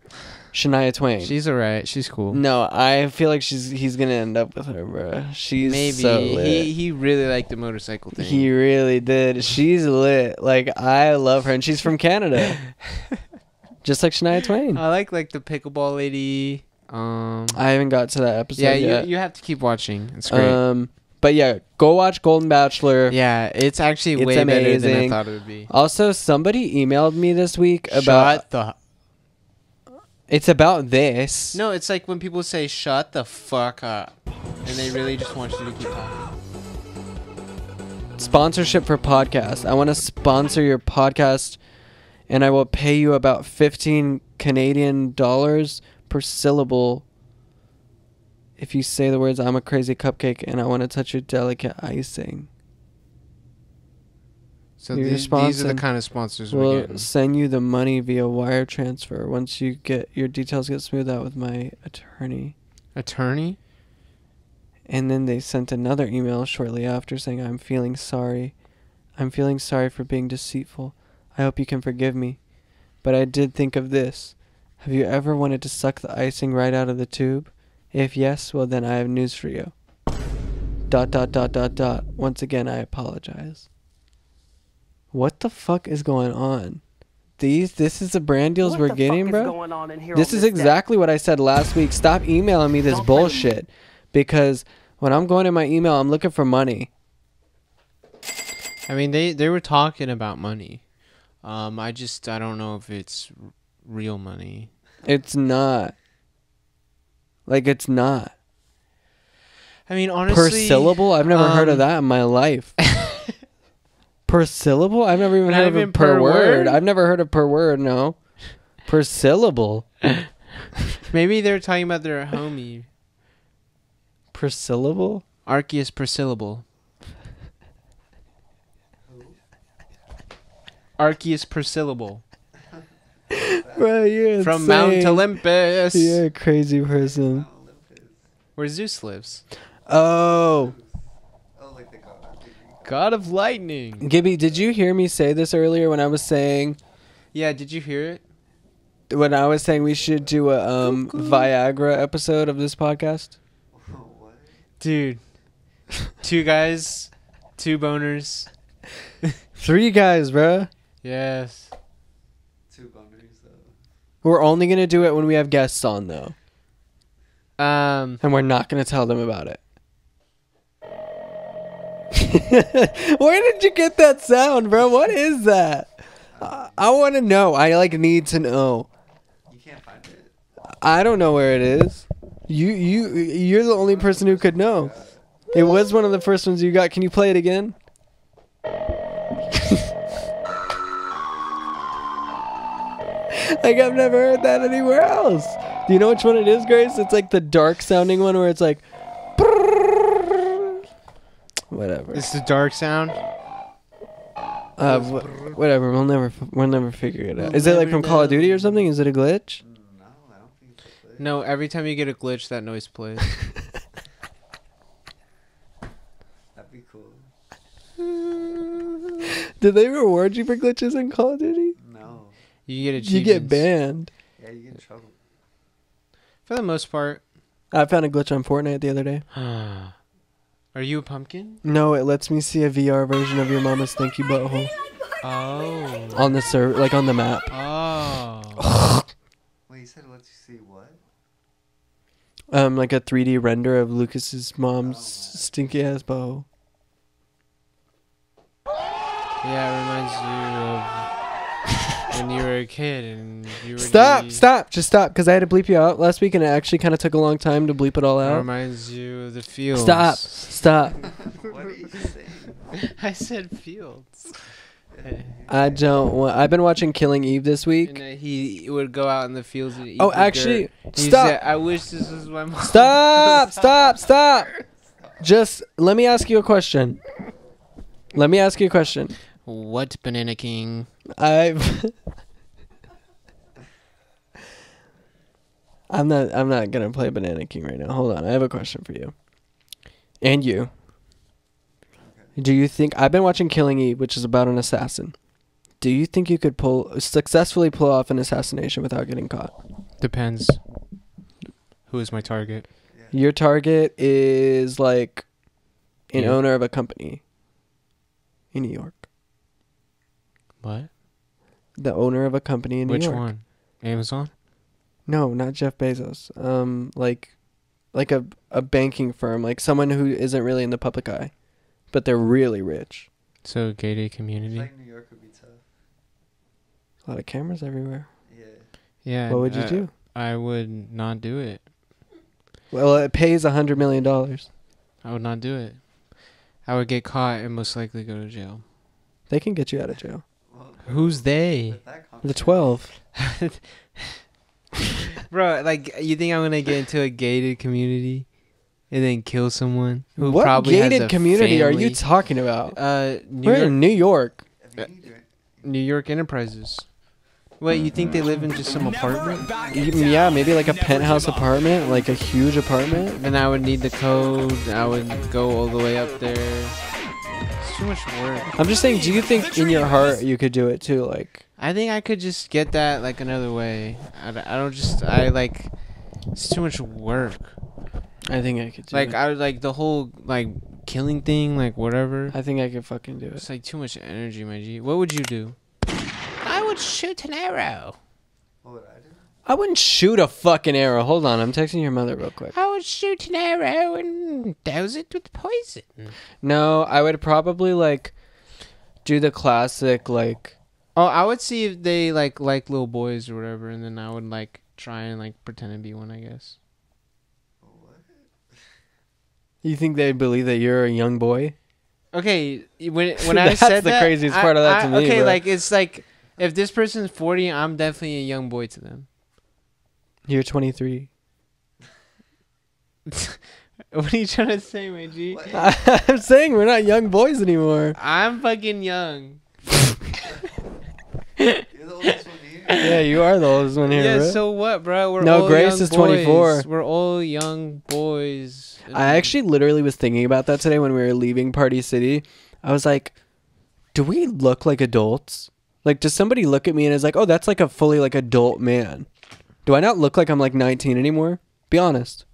Shania Twain. She's alright. She's cool. No, I feel like he's gonna end up with her, bro. She's maybe so lit. He really liked the motorcycle thing. He really did. She's lit. Like I love her, and she's from Canada, just like Shania Twain. I like the pickleball lady. I haven't got to that episode yet. You have to keep watching. It's great. But yeah, go watch Golden Bachelor. Yeah, it's actually way better than I thought it would be. Also, somebody emailed me this week about. It's about this. No, it's like when people say "shut the fuck up," and they really just want you to keep talking. Sponsorship for podcast. I want to sponsor your podcast, and I will pay you about 15 Canadian dollars per syllable if you say the words "I'm a crazy cupcake" and "I want to touch your delicate icing." So these are the kind of sponsors we're getting. We'll send you the money via wire transfer once you get your details get smoothed out with my attorney. Attorney? And then they sent another email shortly after saying, I'm feeling sorry. I'm feeling sorry for being deceitful. I hope you can forgive me. But I did think of this. Have you ever wanted to suck the icing right out of the tube? If yes, well then I have news for you. ... Once again, I apologize. What the fuck is going on? This is the brand deals we're getting, bro? This is exactly what I said last week. Stop emailing me this bullshit. Because when I'm going in my email, I'm looking for money. I mean, they were talking about money. I don't know if it's real money. It's not. Like it's not. I mean, honestly, Per syllable? I've never heard of that in my life. Per syllable? I've never even Not heard of even it per per word. word? I've never heard of per word, no. Per syllable. Maybe they're talking about their homie. Per syllable? Arceus per syllable. Arceus per syllable. Bro, you're From insane. Mount Olympus. You're a crazy person. Where Zeus lives. Oh. Oh, like the god. God of lightning. Gibby, did you hear me say this earlier when I was saying Yeah, did you hear it? we should do a Viagra episode of this podcast? What? Dude. 2 guys, 2 boners. 3 guys, bro. Yes. 2 boners though. We're only gonna do it when we have guests on, though, Um, and we're not gonna tell them about it. Where did you get that sound, bro? What is that? I want to know. I need to know. You can't find it. I don't know where it is. You're the only person who could know. It was one of the first ones you got. Can you play it again? Like I've never heard that anywhere else. Do you know which one it is, Grace? It's like the dark sounding one where it's like whatever. it's the dark sound. Whatever. We'll never figure it out. Is it like from Call of Duty or something? Is it a glitch? No, I don't think it's a glitch. No, every time you get a glitch, that noise plays. That'd be cool. Did they reward you for glitches in Call of Duty? No. You get You get achievements. banned. Yeah, you get in trouble. For the most part. I found a glitch on Fortnite the other day. Are you a pumpkin? No, it lets me see a VR version of your mama's stinky butthole Oh. on the server, like on the map. Oh. Wait, you said it lets you see what? Like a 3D render of Lucas's mom's stinky ass butthole. Yeah, it reminds you of when you were a kid and you were. Stop! Just stop, because I had to bleep you out last week, and it actually kind of took a long time to bleep it all It out. reminds you of the fields. Stop! What are you saying? I said fields. I don't want. I've been watching Killing Eve this week. And he would go out in the fields and eat. Oh, the actually, dirt. He stop. said, I wish this was my mom. Stop! Just let me ask you a question. What, Banana King? I'm not gonna play Banana King right now. Hold on, I have a question for you. And you. Do you think I've been watching Killing Eve, which is about an assassin? Do you think you could successfully pull off an assassination without getting caught? Depends. Who is my target? Your target is like an You. owner of a company in New York. What? The owner of a company in New Which York. one? Amazon? No, not Jeff Bezos. Like a banking firm, like someone who isn't really in the public eye, but they're really rich. So gated I community. feel like New York would be tough. A lot of cameras everywhere. Yeah. Yeah. What would you do? I would not do it. Well, it pays $100 million. I would not do it. I would get caught and most likely go to jail. They can get you out of jail. Well, Who's they? with that The confidence- 12. Bro, like, you think I'm gonna get into a gated community and then kill someone who What probably has gated a community are you family? talking about? We're in New York. If you need to- New York Enterprises. Wait, you think they live in just some apartment? Yeah, maybe like a penthouse apartment, like a huge apartment. Then I would need the code. I would go all the way up there. It's too much work. I'm just saying, do you think in your heart you could do it too? Like, I think I could just get that like another way. It's too much work. I think I could do Like it. I would like the whole like killing thing, like whatever. I think I could fucking do it. It's like too much energy, my G. What would you do? I would shoot an arrow. What would I do? I wouldn't shoot a fucking arrow. Hold on, I'm texting your mother real quick. I would shoot an arrow and douse it with poison. No, I would probably like do the classic like. Oh, I would see if they like little boys or whatever, and then I would like try and like pretend to be one, I guess. You think they believe that you're a young boy? Okay, when I That's said the that, craziest part of that to me, Okay, bro. like it's like if this person's 40, I'm definitely a young boy to them. You're 23. What are you trying to say, my G? I'm saying we're not young boys anymore. I'm fucking young. You're the oldest one here. Yeah, you are the oldest one here, Yeah, bro. so what, bro? We're No, all Grace young is 24. boys. We're all young boys. I actually literally was thinking about that today when we were leaving Party City. I was like, do we look like adults? Like, does somebody look at me and is like, oh, that's like a fully like adult man? Do I not look like I'm like 19 anymore? Be honest.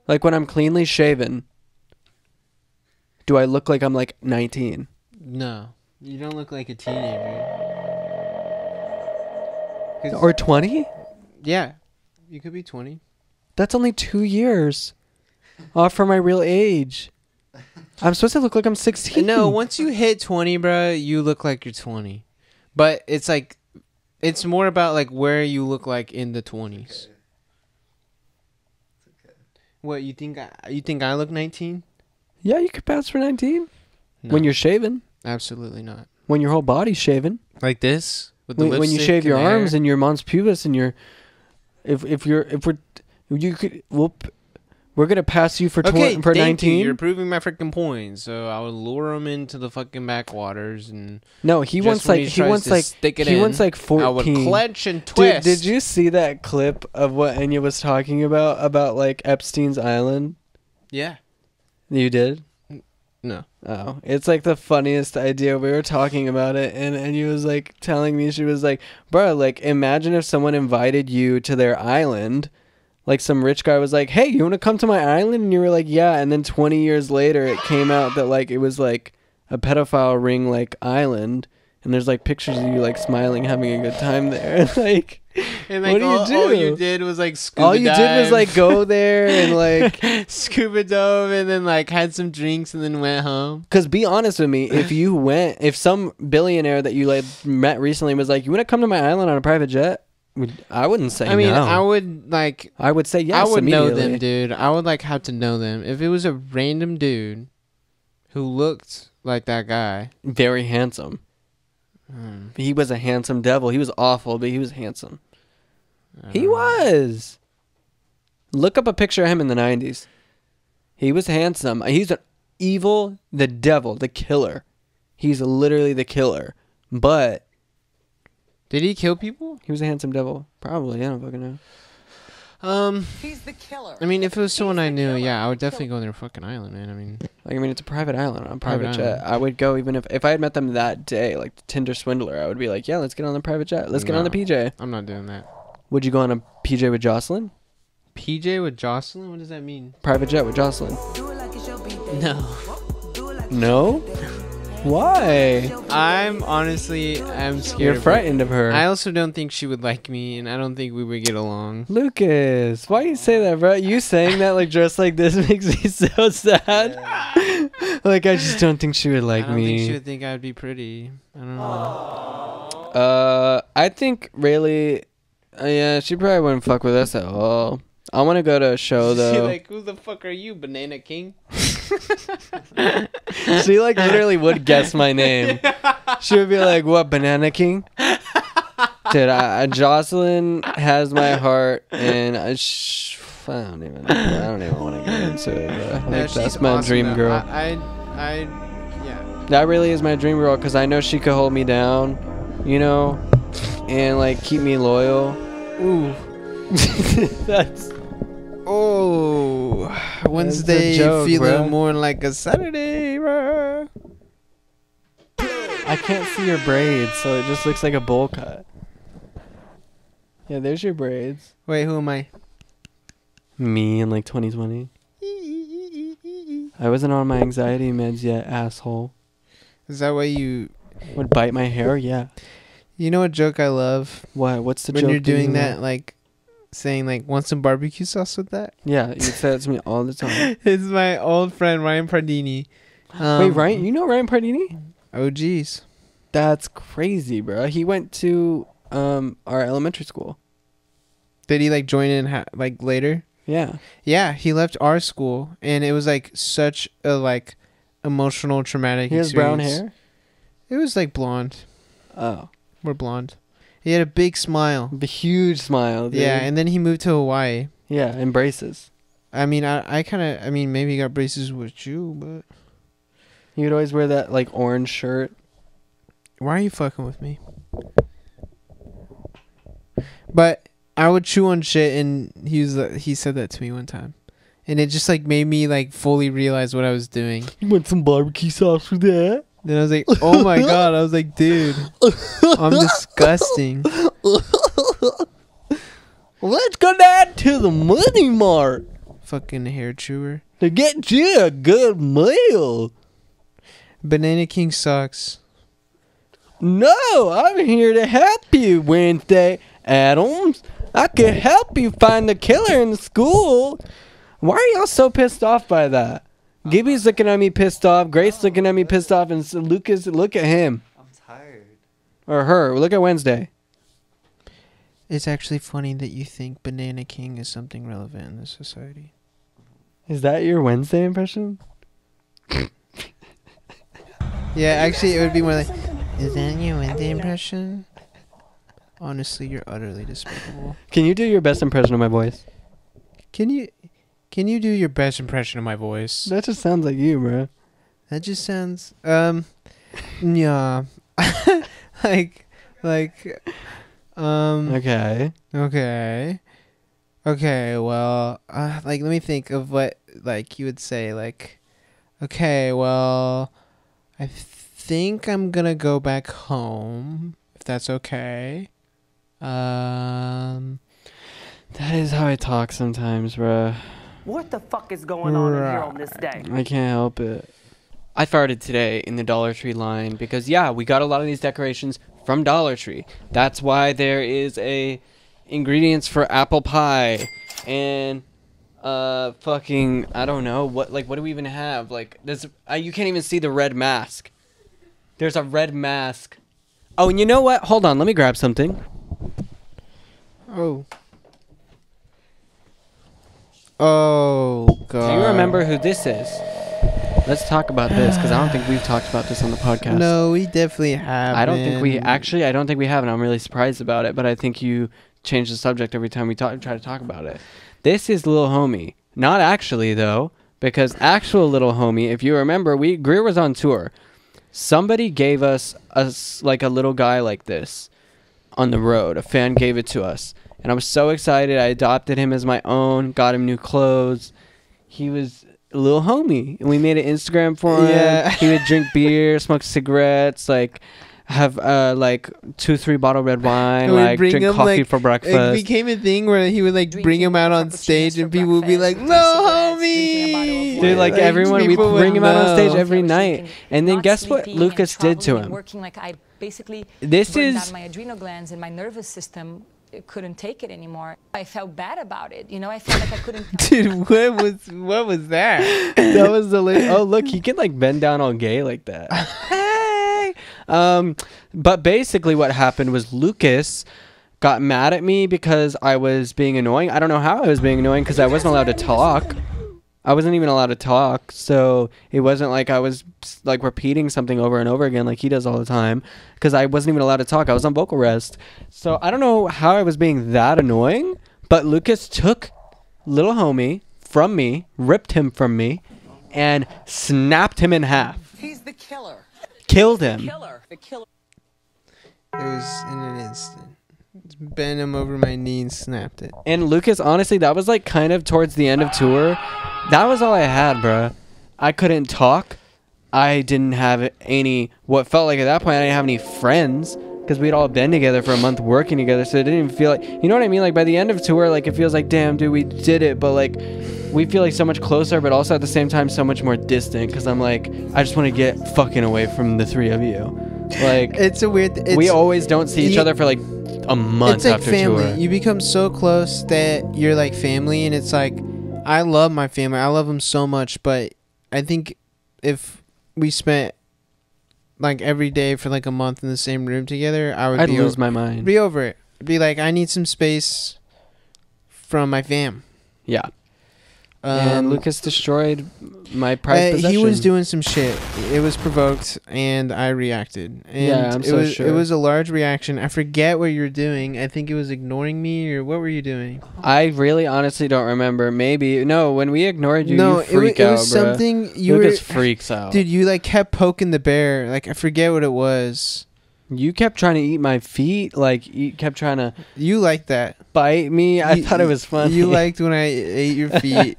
Like when I'm cleanly shaven, do I look like I'm like 19? No, you don't look like a teenager. 'Cause- Or 20? yeah, you could be 20. That's only 2 years off from my real age. I'm supposed to look like I'm 16. No, once you hit 20, bro, you look like you're 20. But it's like, it's more about like where you look like in the 20s. What you think? You think I look 19? Yeah, you could pass for 19 No, when you're shaven. absolutely not. When your whole body's shaven. Like this with the When you lipstick shave and your the hair? arms and your mons pubis and your, we're gonna pass you for Okay, for thank you. 19. You're proving my freaking point. So I would lure him into the fucking backwaters, and No, he just wants when like he he tries wants to like stick it he in, wants like 14. I would clench and Dude, twist. did you see that clip of what Enya was talking about like Epstein's Island? Yeah. You did? No. Oh, it's like the funniest idea. We were talking about it, and Enya was like telling me, she was like, bro, like imagine if someone invited you to their island. Like some rich guy was like, hey, you want to come to my island? And you were like, yeah. And then 20 years later, it came out that like it was like a pedophile ring like island. And there's like pictures of you like smiling, having a good time there. Like, And what do you do? All you did was like scuba all you did was like go there and like scuba dove and then like had some drinks and then went home. Because be honest with me, if some billionaire that you like met recently was like, you want to come to my island on a private jet? I wouldn't say I mean, no. I would like. I would say yes. I would know immediately. them, dude. I would like have to know them. If it was a random dude who looked like that guy, Very handsome. He was a handsome devil. He was awful, but he was handsome. He was. Look up a picture of him in the 90s. He was handsome. He's an evil, the devil, the killer. He's literally the killer. But did he kill people? he was a handsome devil. Probably. I don't fucking know. He's the killer. I mean, if it was someone I knew, yeah, I would definitely go on their fucking island, man. I mean, It's a private island on a Private private jet. island. I would go even if I had met them that day, like the Tinder swindler. I would be like, yeah, let's get on the private jet. Let's get on the No. PJ. I'm not doing that. Would you go on a PJ with Jocelyn? PJ with Jocelyn? What does that mean? Private jet with Jocelyn? No. No? Why? I'm scared. You're of her. frightened of her. I also don't think she would like me, and I don't think we would get along. Lucas, why you say that, bro? You saying that like dressed like this makes me so sad. Like I just don't think she would like I don't me. think she would think I'd be pretty. I don't know. I think really, yeah, she probably wouldn't fuck with us at all. I want to go to a show She though. like, who the fuck are you, Banana King? She like literally would guess my name. She would be like, "What, Banana King?" Dude, Jocelyn has my heart, and I don't even want to get into it. Bro. No, Like, she's that's my awesome, dream though. girl. Yeah. That really is my dream girl because I know she could hold me down, you know, and like keep me loyal. Ooh, that's. Oh, Wednesday joke, feeling bruh. more like a Saturday, bro. I can't see your braids, so it just looks like a bowl cut. Yeah, there's your braids. Wait, who am I? Me in like 2020. I wasn't on my anxiety meds yet, asshole. Is that why you? Would bite my hair? Yeah. You know what joke I love? What? What's the when joke? you're doing you that, love? like saying like, "Want some barbecue sauce with that?" Yeah, you say that to me all the time. It's my old friend Ryan Pardini. Wait, Ryan? You know Ryan Pardini? Oh, geez. That's crazy, bro. He went to our elementary school. Did he like join in like later? Yeah. Yeah, he left our school, and it was like such a like emotional, traumatic. He has brown hair. It was like blonde. Oh, More blonde. He had a big smile. the huge smile. Dude. Yeah, and then he moved to Hawaii. yeah, and braces. I mean, I kind of, I mean, maybe he got braces with you, but He would always wear that like orange shirt. why are you fucking with me? But I would chew on shit, and he said that to me one time, and it just like made me like fully realize what I was doing. You want some barbecue sauce for that? Then I was like, oh my god! I was like, dude, I'm disgusting. Let's go down to the Money Mart Fucking hair chewer. to get you a good meal. Banana King sucks. No, I'm here to help you, Wednesday Addams. I can help you find the killer in the school. Why are y'all so pissed off by that? Gibby's looking at me pissed off. Grace looking at me pissed off. And Lucas, look at him. I'm tired. Or her. Look at Wednesday. It's actually funny that you think Banana King is something relevant in this society. Is that your Wednesday impression? Yeah, actually, it would be more like, is that your Wednesday impression? Honestly, you're utterly despicable. Can you do your best impression of my voice? Can you do your best impression of my voice? That just sounds like you, bro. That just sounds yeah. like Okay. Okay, well, like let me think of what like you would say like okay, well, I think I'm going to go back home if that's okay. That is how I talk sometimes, bro. What the fuck is going on in here on this day? I can't help it. I farted today in the Dollar Tree line because, yeah, we got a lot of these decorations from Dollar Tree. That's why there is a ingredients for apple pie and fucking, I don't know, what do we even have? Like, there's, you can't even see the red mask. There's a red mask. Oh, and you know what? Hold on, let me grab something. Oh. Oh, God. Do you remember who this is? Let's talk about this, because I don't think we've talked about this on the podcast. No, we definitely have. I don't think we have, and I'm really surprised about it, but I think you change the subject every time we try to talk about it. This is Lil Homie. Not actually, though, because actual Lil Homie, if you remember, Greer was on tour. Somebody gave us a little guy like this on the road. A fan gave it to us. And I was so excited. I adopted him as my own, got him new clothes. He was a little homie. And we made an Instagram for him. Yeah. He would drink beer, smoke cigarettes, like have 2-3 bottle red wine, like drink coffee for breakfast. It became a thing where he would like bring him out on stage and people would be like, "No, homie!" Dude, like everyone, we people bring him out on stage know. every night. And then guess what Lucas did to him? Working like I basically This burned is out my adrenal glands and my nervous system couldn't take it anymore. I felt bad about it. You know, I felt like I couldn't. Dude, what was that? that was the oh look, he can like bend down all gay like that. Hey. But basically what happened was Lucas got mad at me because I was being annoying. I don't know how I was being annoying because I wasn't allowed to talk. I wasn't even allowed to talk, so it wasn't like I was like repeating something over and over again like he does all the time, because I wasn't even allowed to talk. I was on vocal rest. So I don't know how I was being that annoying, but Lucas took Little Homie from me, ripped him from me, and snapped him in half. He's the killer. Killed him. The killer. It was in an instant. Bent him over my knee and snapped it. And Lucas, honestly, that was like kind of towards the end of tour. That was all I had, bruh. I couldn't talk. I didn't have what felt like at that point I didn't have any friends, because we'd all been together for a month working together, so it didn't even feel like, you know what I mean? Like by the end of tour, like it feels like, damn, dude, we did it, but like we feel like so much closer, but also at the same time so much more distant, because I'm like, I just want to get fucking away from the three of you. Like, it's a weird. We always don't see each other for like a month it's like after family. tour. You become so close that you're like family, and it's like, I love my family. I love them so much, but I think if we spent like every day for like a month in the same room together, I'd lose my mind. Be over it. Be like, I need some space from my fam. Yeah. And Lucas destroyed my prized possession. He was doing some shit. It was provoked, and I reacted. And Yeah, I'm so sure. It was a large reaction. I forget what you were doing. I think it was ignoring me, or what were you doing? I really honestly don't remember. Maybe. No, when we ignored you, No, you freak it out, was bruh. something you Lucas were... freaks out. Dude, you like kept poking the bear. Like, I forget what it was. You kept trying to eat my feet. Like, you kept trying to You liked that. bite me. I thought it was funny. You liked when I ate your feet.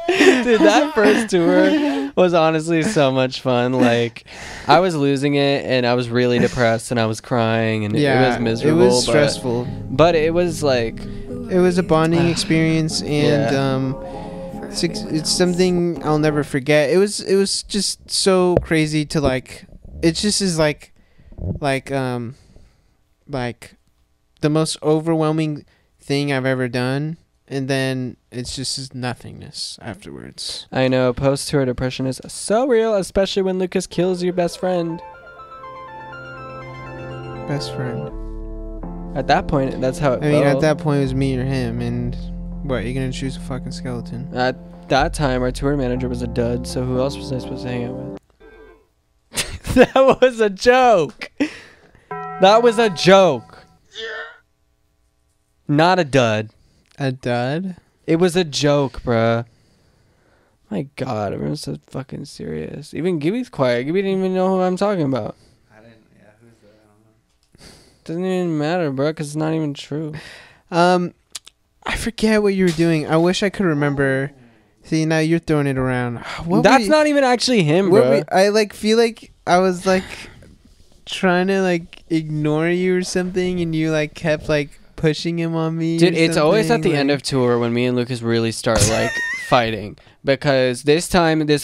Dude, that first tour was honestly so much fun. Like, I was losing it, and I was really depressed, and I was crying, and it was miserable. It was stressful. But it was like... It was a bonding experience, and it's something I'll never forget. It was just so crazy to like. It just is like the most overwhelming thing I've ever done, and then it's just nothingness afterwards. I know, post-tour depression is so real, especially when Lucas kills your best friend. Best friend. At that point, that's how it I mean, felt. at that point, it was me or him, and what, you're gonna choose a fucking skeleton? At that time, our tour manager was a dud, so who else was I supposed to hang out with? That was a joke! That was a joke! Not a dud. A dud? It was a joke, bruh. My god, everyone's so fucking serious. Even Gibby's quiet. Gibby didn't even know who I'm talking about. Who's that? I don't know. Doesn't even matter, bruh, because it's not even true. I forget what you were doing. I wish I could remember. See, now you're throwing it around. That's not even actually him, bro. I like feel like I was like trying to like ignore you or something, and you like kept like pushing him on me. Dude, or it's always at the something, end like- of tour when me and Lucas really start like fighting. Because this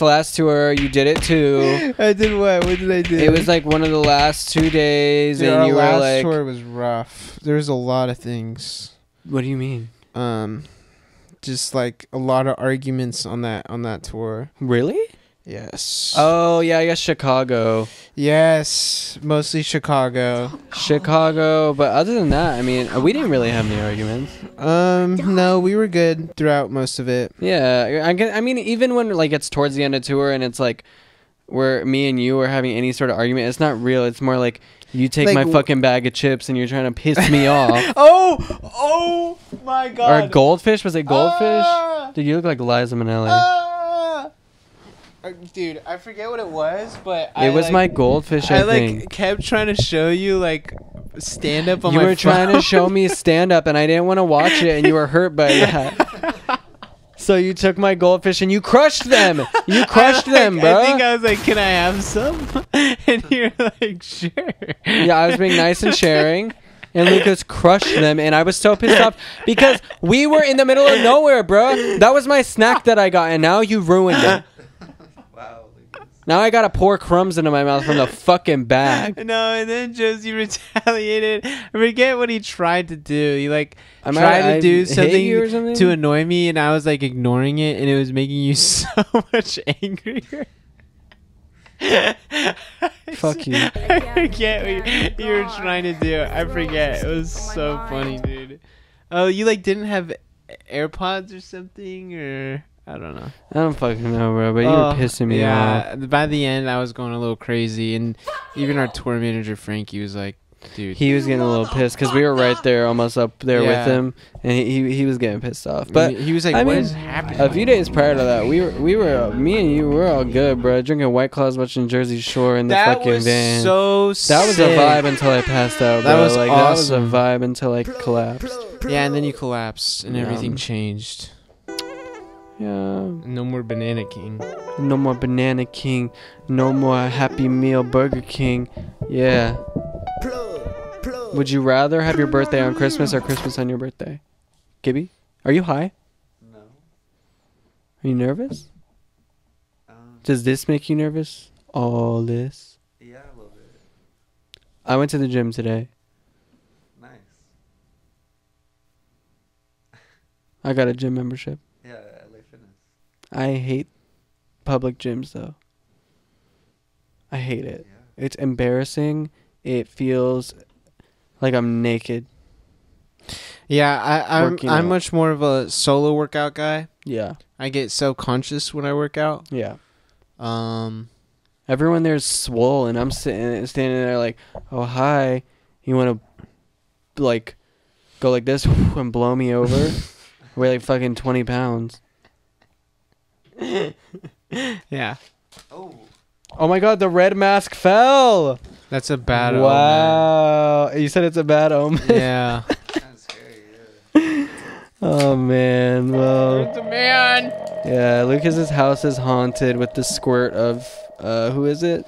last tour, you did it too. I did what? What did I do? It was like one of the last 2 days, Dude, and our you were last like, tour was rough. There was a lot of things. "What do you mean? Just like a lot of arguments on that tour. Really? Yes. Oh yeah, I guess Chicago. Yes, mostly Chicago. Chicago, but other than that, I mean, we didn't really have any arguments. No, we were good throughout most of it. Yeah, I mean, even when like it's towards the end of tour and it's like where me and you are having any sort of argument, it's not real. It's more like you take Like, my fucking bag of chips and you're trying to piss me off. Oh my God. Or goldfish? Was it goldfish? Ah! Dude, you look like Liza Minnelli. Dude, I forget what it was, but It was my goldfish, I think. like kept trying to show you like stand up on You my were trying to phone. show me stand up, and I didn't want to watch it, and you were hurt by that. So you took my goldfish and you crushed them. You crushed them, bro. I think I was like, "Can I have some?" And you're like, "Sure." Yeah, I was being nice and sharing. And Lucas crushed them, and I was so pissed off because we were in the middle of nowhere, bro. That was my snack that I got, and now you ruined it. Wow, Lucas. Now I gotta pour crumbs into my mouth from the fucking bag. No, and then Josie retaliated. I forget what he tried to do. He like I tried to do hate you or something? to annoy me, and I was like ignoring it, and it was making you so much angrier. Fuck you. I forget what you were trying to do. I forget. It was so funny, dude. Oh, you like didn't have AirPods or something, or I don't know. I don't fucking know, bro, but you were pissing me off. Yeah, by the end, I was going a little crazy, and even our tour manager Frankie was like, "Dude, He was getting a little pissed because we were right there, almost up there Yeah. with him, and he was getting pissed off. But he was like, I "What mean, is happening?" a few days prior to that, me and you were all good, bro. Drinking White Claws, watching Jersey Shore in the that fucking was van. so That was a sick. vibe until I passed out, bro. That was That was a awesome. vibe until I collapsed. Yeah, and then you collapsed, and Yeah. everything changed. Yeah. No more Banana King. No more Banana King. No more Happy Meal Burger King. Yeah. Would you rather have your birthday on Christmas or Christmas on your birthday? Gibby? Are you high? No. Are you nervous? Um, Does this make you nervous? All this? yeah, a little bit. I went to the gym today. Nice. I got a gym membership. Yeah, LA Fitness. I hate public gyms though. I hate it. Yeah. It's embarrassing. It feels like I'm naked. Yeah, Working I'm out. much more of a solo workout guy. Yeah. I get self-conscious when I work out. Yeah. Everyone there's swole, and I'm standing there like, oh hi, you want to like go like this and blow me over? Weigh like fucking 20 pounds. Yeah. Oh my god, the red mask fell. That's a bad omen. Wow. You said it's a bad omen. Yeah. Kind of scary, yeah. Oh man. Well. It's a man. Yeah, Lucas's house is haunted with the squirt of who is it?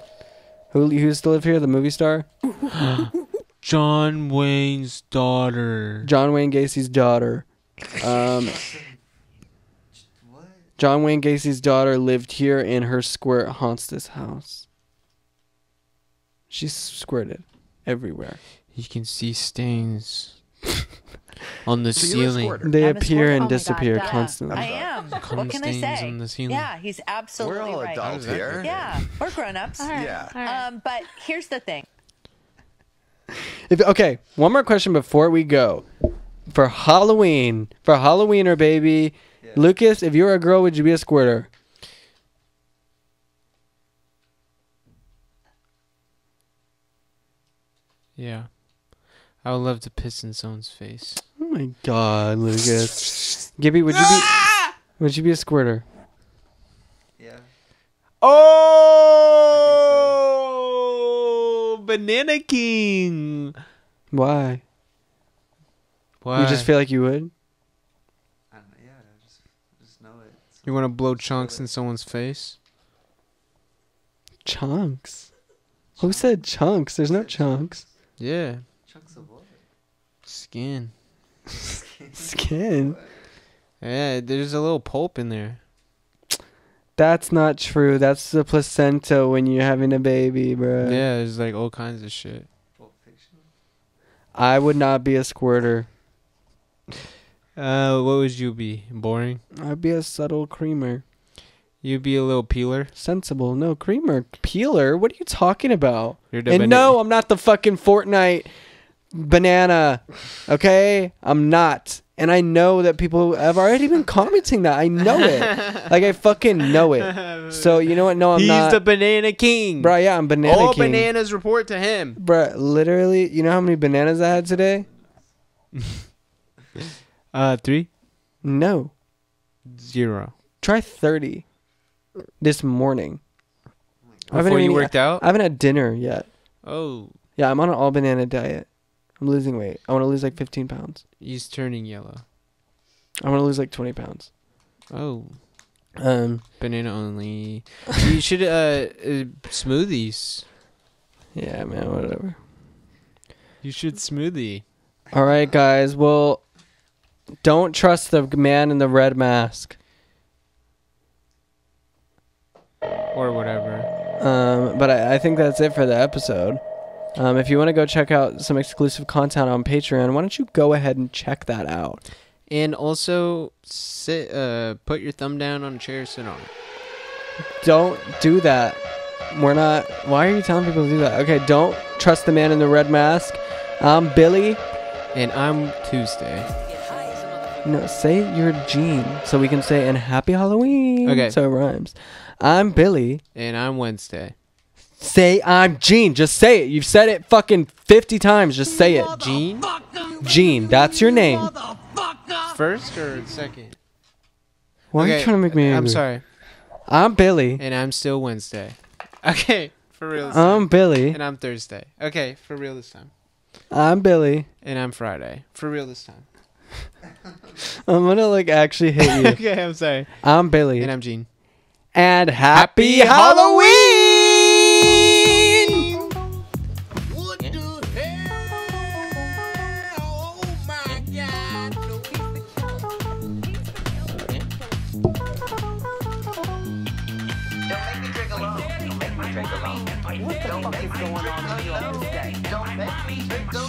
Who used to live here? The movie star? John Wayne's daughter. John Wayne Gacy's daughter. What? John Wayne Gacy's daughter lived here, and her squirt haunts this house. She's squirted everywhere. You can see stains on the ceiling. They I'm a appear squirter. and Oh my disappear God, constantly. I am. Cum What can I stains say? on the ceiling. Yeah, he's absolutely We're all right. adults here. Yeah, we're grown-ups. Yeah. But here's the thing. Okay, one more question before we go. For Halloweener, baby. Yeah. Lucas, if you were a girl, would you be a squirter? Yeah. I would love to piss in someone's face. Oh my god, Lucas. Gibby, would you be a squirter? Yeah. Oh, Banana King. Why? Why? You just feel like you would? I don't know, yeah, I just know it. You want to blow Just chunks feel in it. someone's face? Chunks. Who said chunks? There's no chunks. Yeah. Chunks of what? Skin. Skin. Yeah, there's a little pulp in there. That's not true. That's the placenta when you're having a baby, bro. Yeah, there's like all kinds of shit. Pulp Fiction? I would not be a squirter. What would you be? Boring? I'd be a subtle creamer. You'd be a little peeler? Sensible. No, creamer. Peeler? What are you talking about? You're the And banana- no, I'm not the fucking Fortnite banana. Okay? I'm not. And I know that people have already been commenting that. I know it. Like, I fucking know it. So, you know what? No, I'm He's not. the Banana King. Bro, yeah, I'm Banana All King. bananas report to him. Bro, literally, you know how many bananas I had today? 3? No. 0. Try 30 this morning. I haven't Before you even- worked out? I haven't had dinner yet. Oh, Yeah, I'm on an all banana diet. I'm losing weight. I want to lose like 15 pounds. he's turning yellow. I want to lose like 20 pounds. Oh, Um, banana only. You should smoothies. yeah, man, whatever. You should smoothie. All right, guys. Well, don't trust the man in the red mask. Or whatever. But I think that's it for the episode. If you want to go check out some exclusive content on Patreon, why don't you go ahead and check that out? And also, put your thumb down on a chair, sit on it. Don't do that. We're not. Why are you telling people to do that? Okay, don't trust the man in the red mask. I'm Billy. And I'm Tuesday. No, say you're Gene so we can say and happy Halloween. Okay. So it rhymes. I'm Billy. And I'm Wednesday. Say I'm Gene. Just say it. You've said it fucking 50 times. Just say it. Gene? Gene. That's your name. First or second? Why are you Okay, trying to make me angry? I'm sorry. I'm Billy. And I'm still Wednesday. Okay, for real this time. I'm Billy. And I'm Thursday. Okay, for real this time. I'm Billy. And I'm Friday. For real this time. I'm gonna like actually hit you. Okay, I'm sorry. I'm Billy. And I'm Gene. And happy Happy Halloween! What the hell? Oh my God. What the fuck is going on here on this day? Don't make me drink the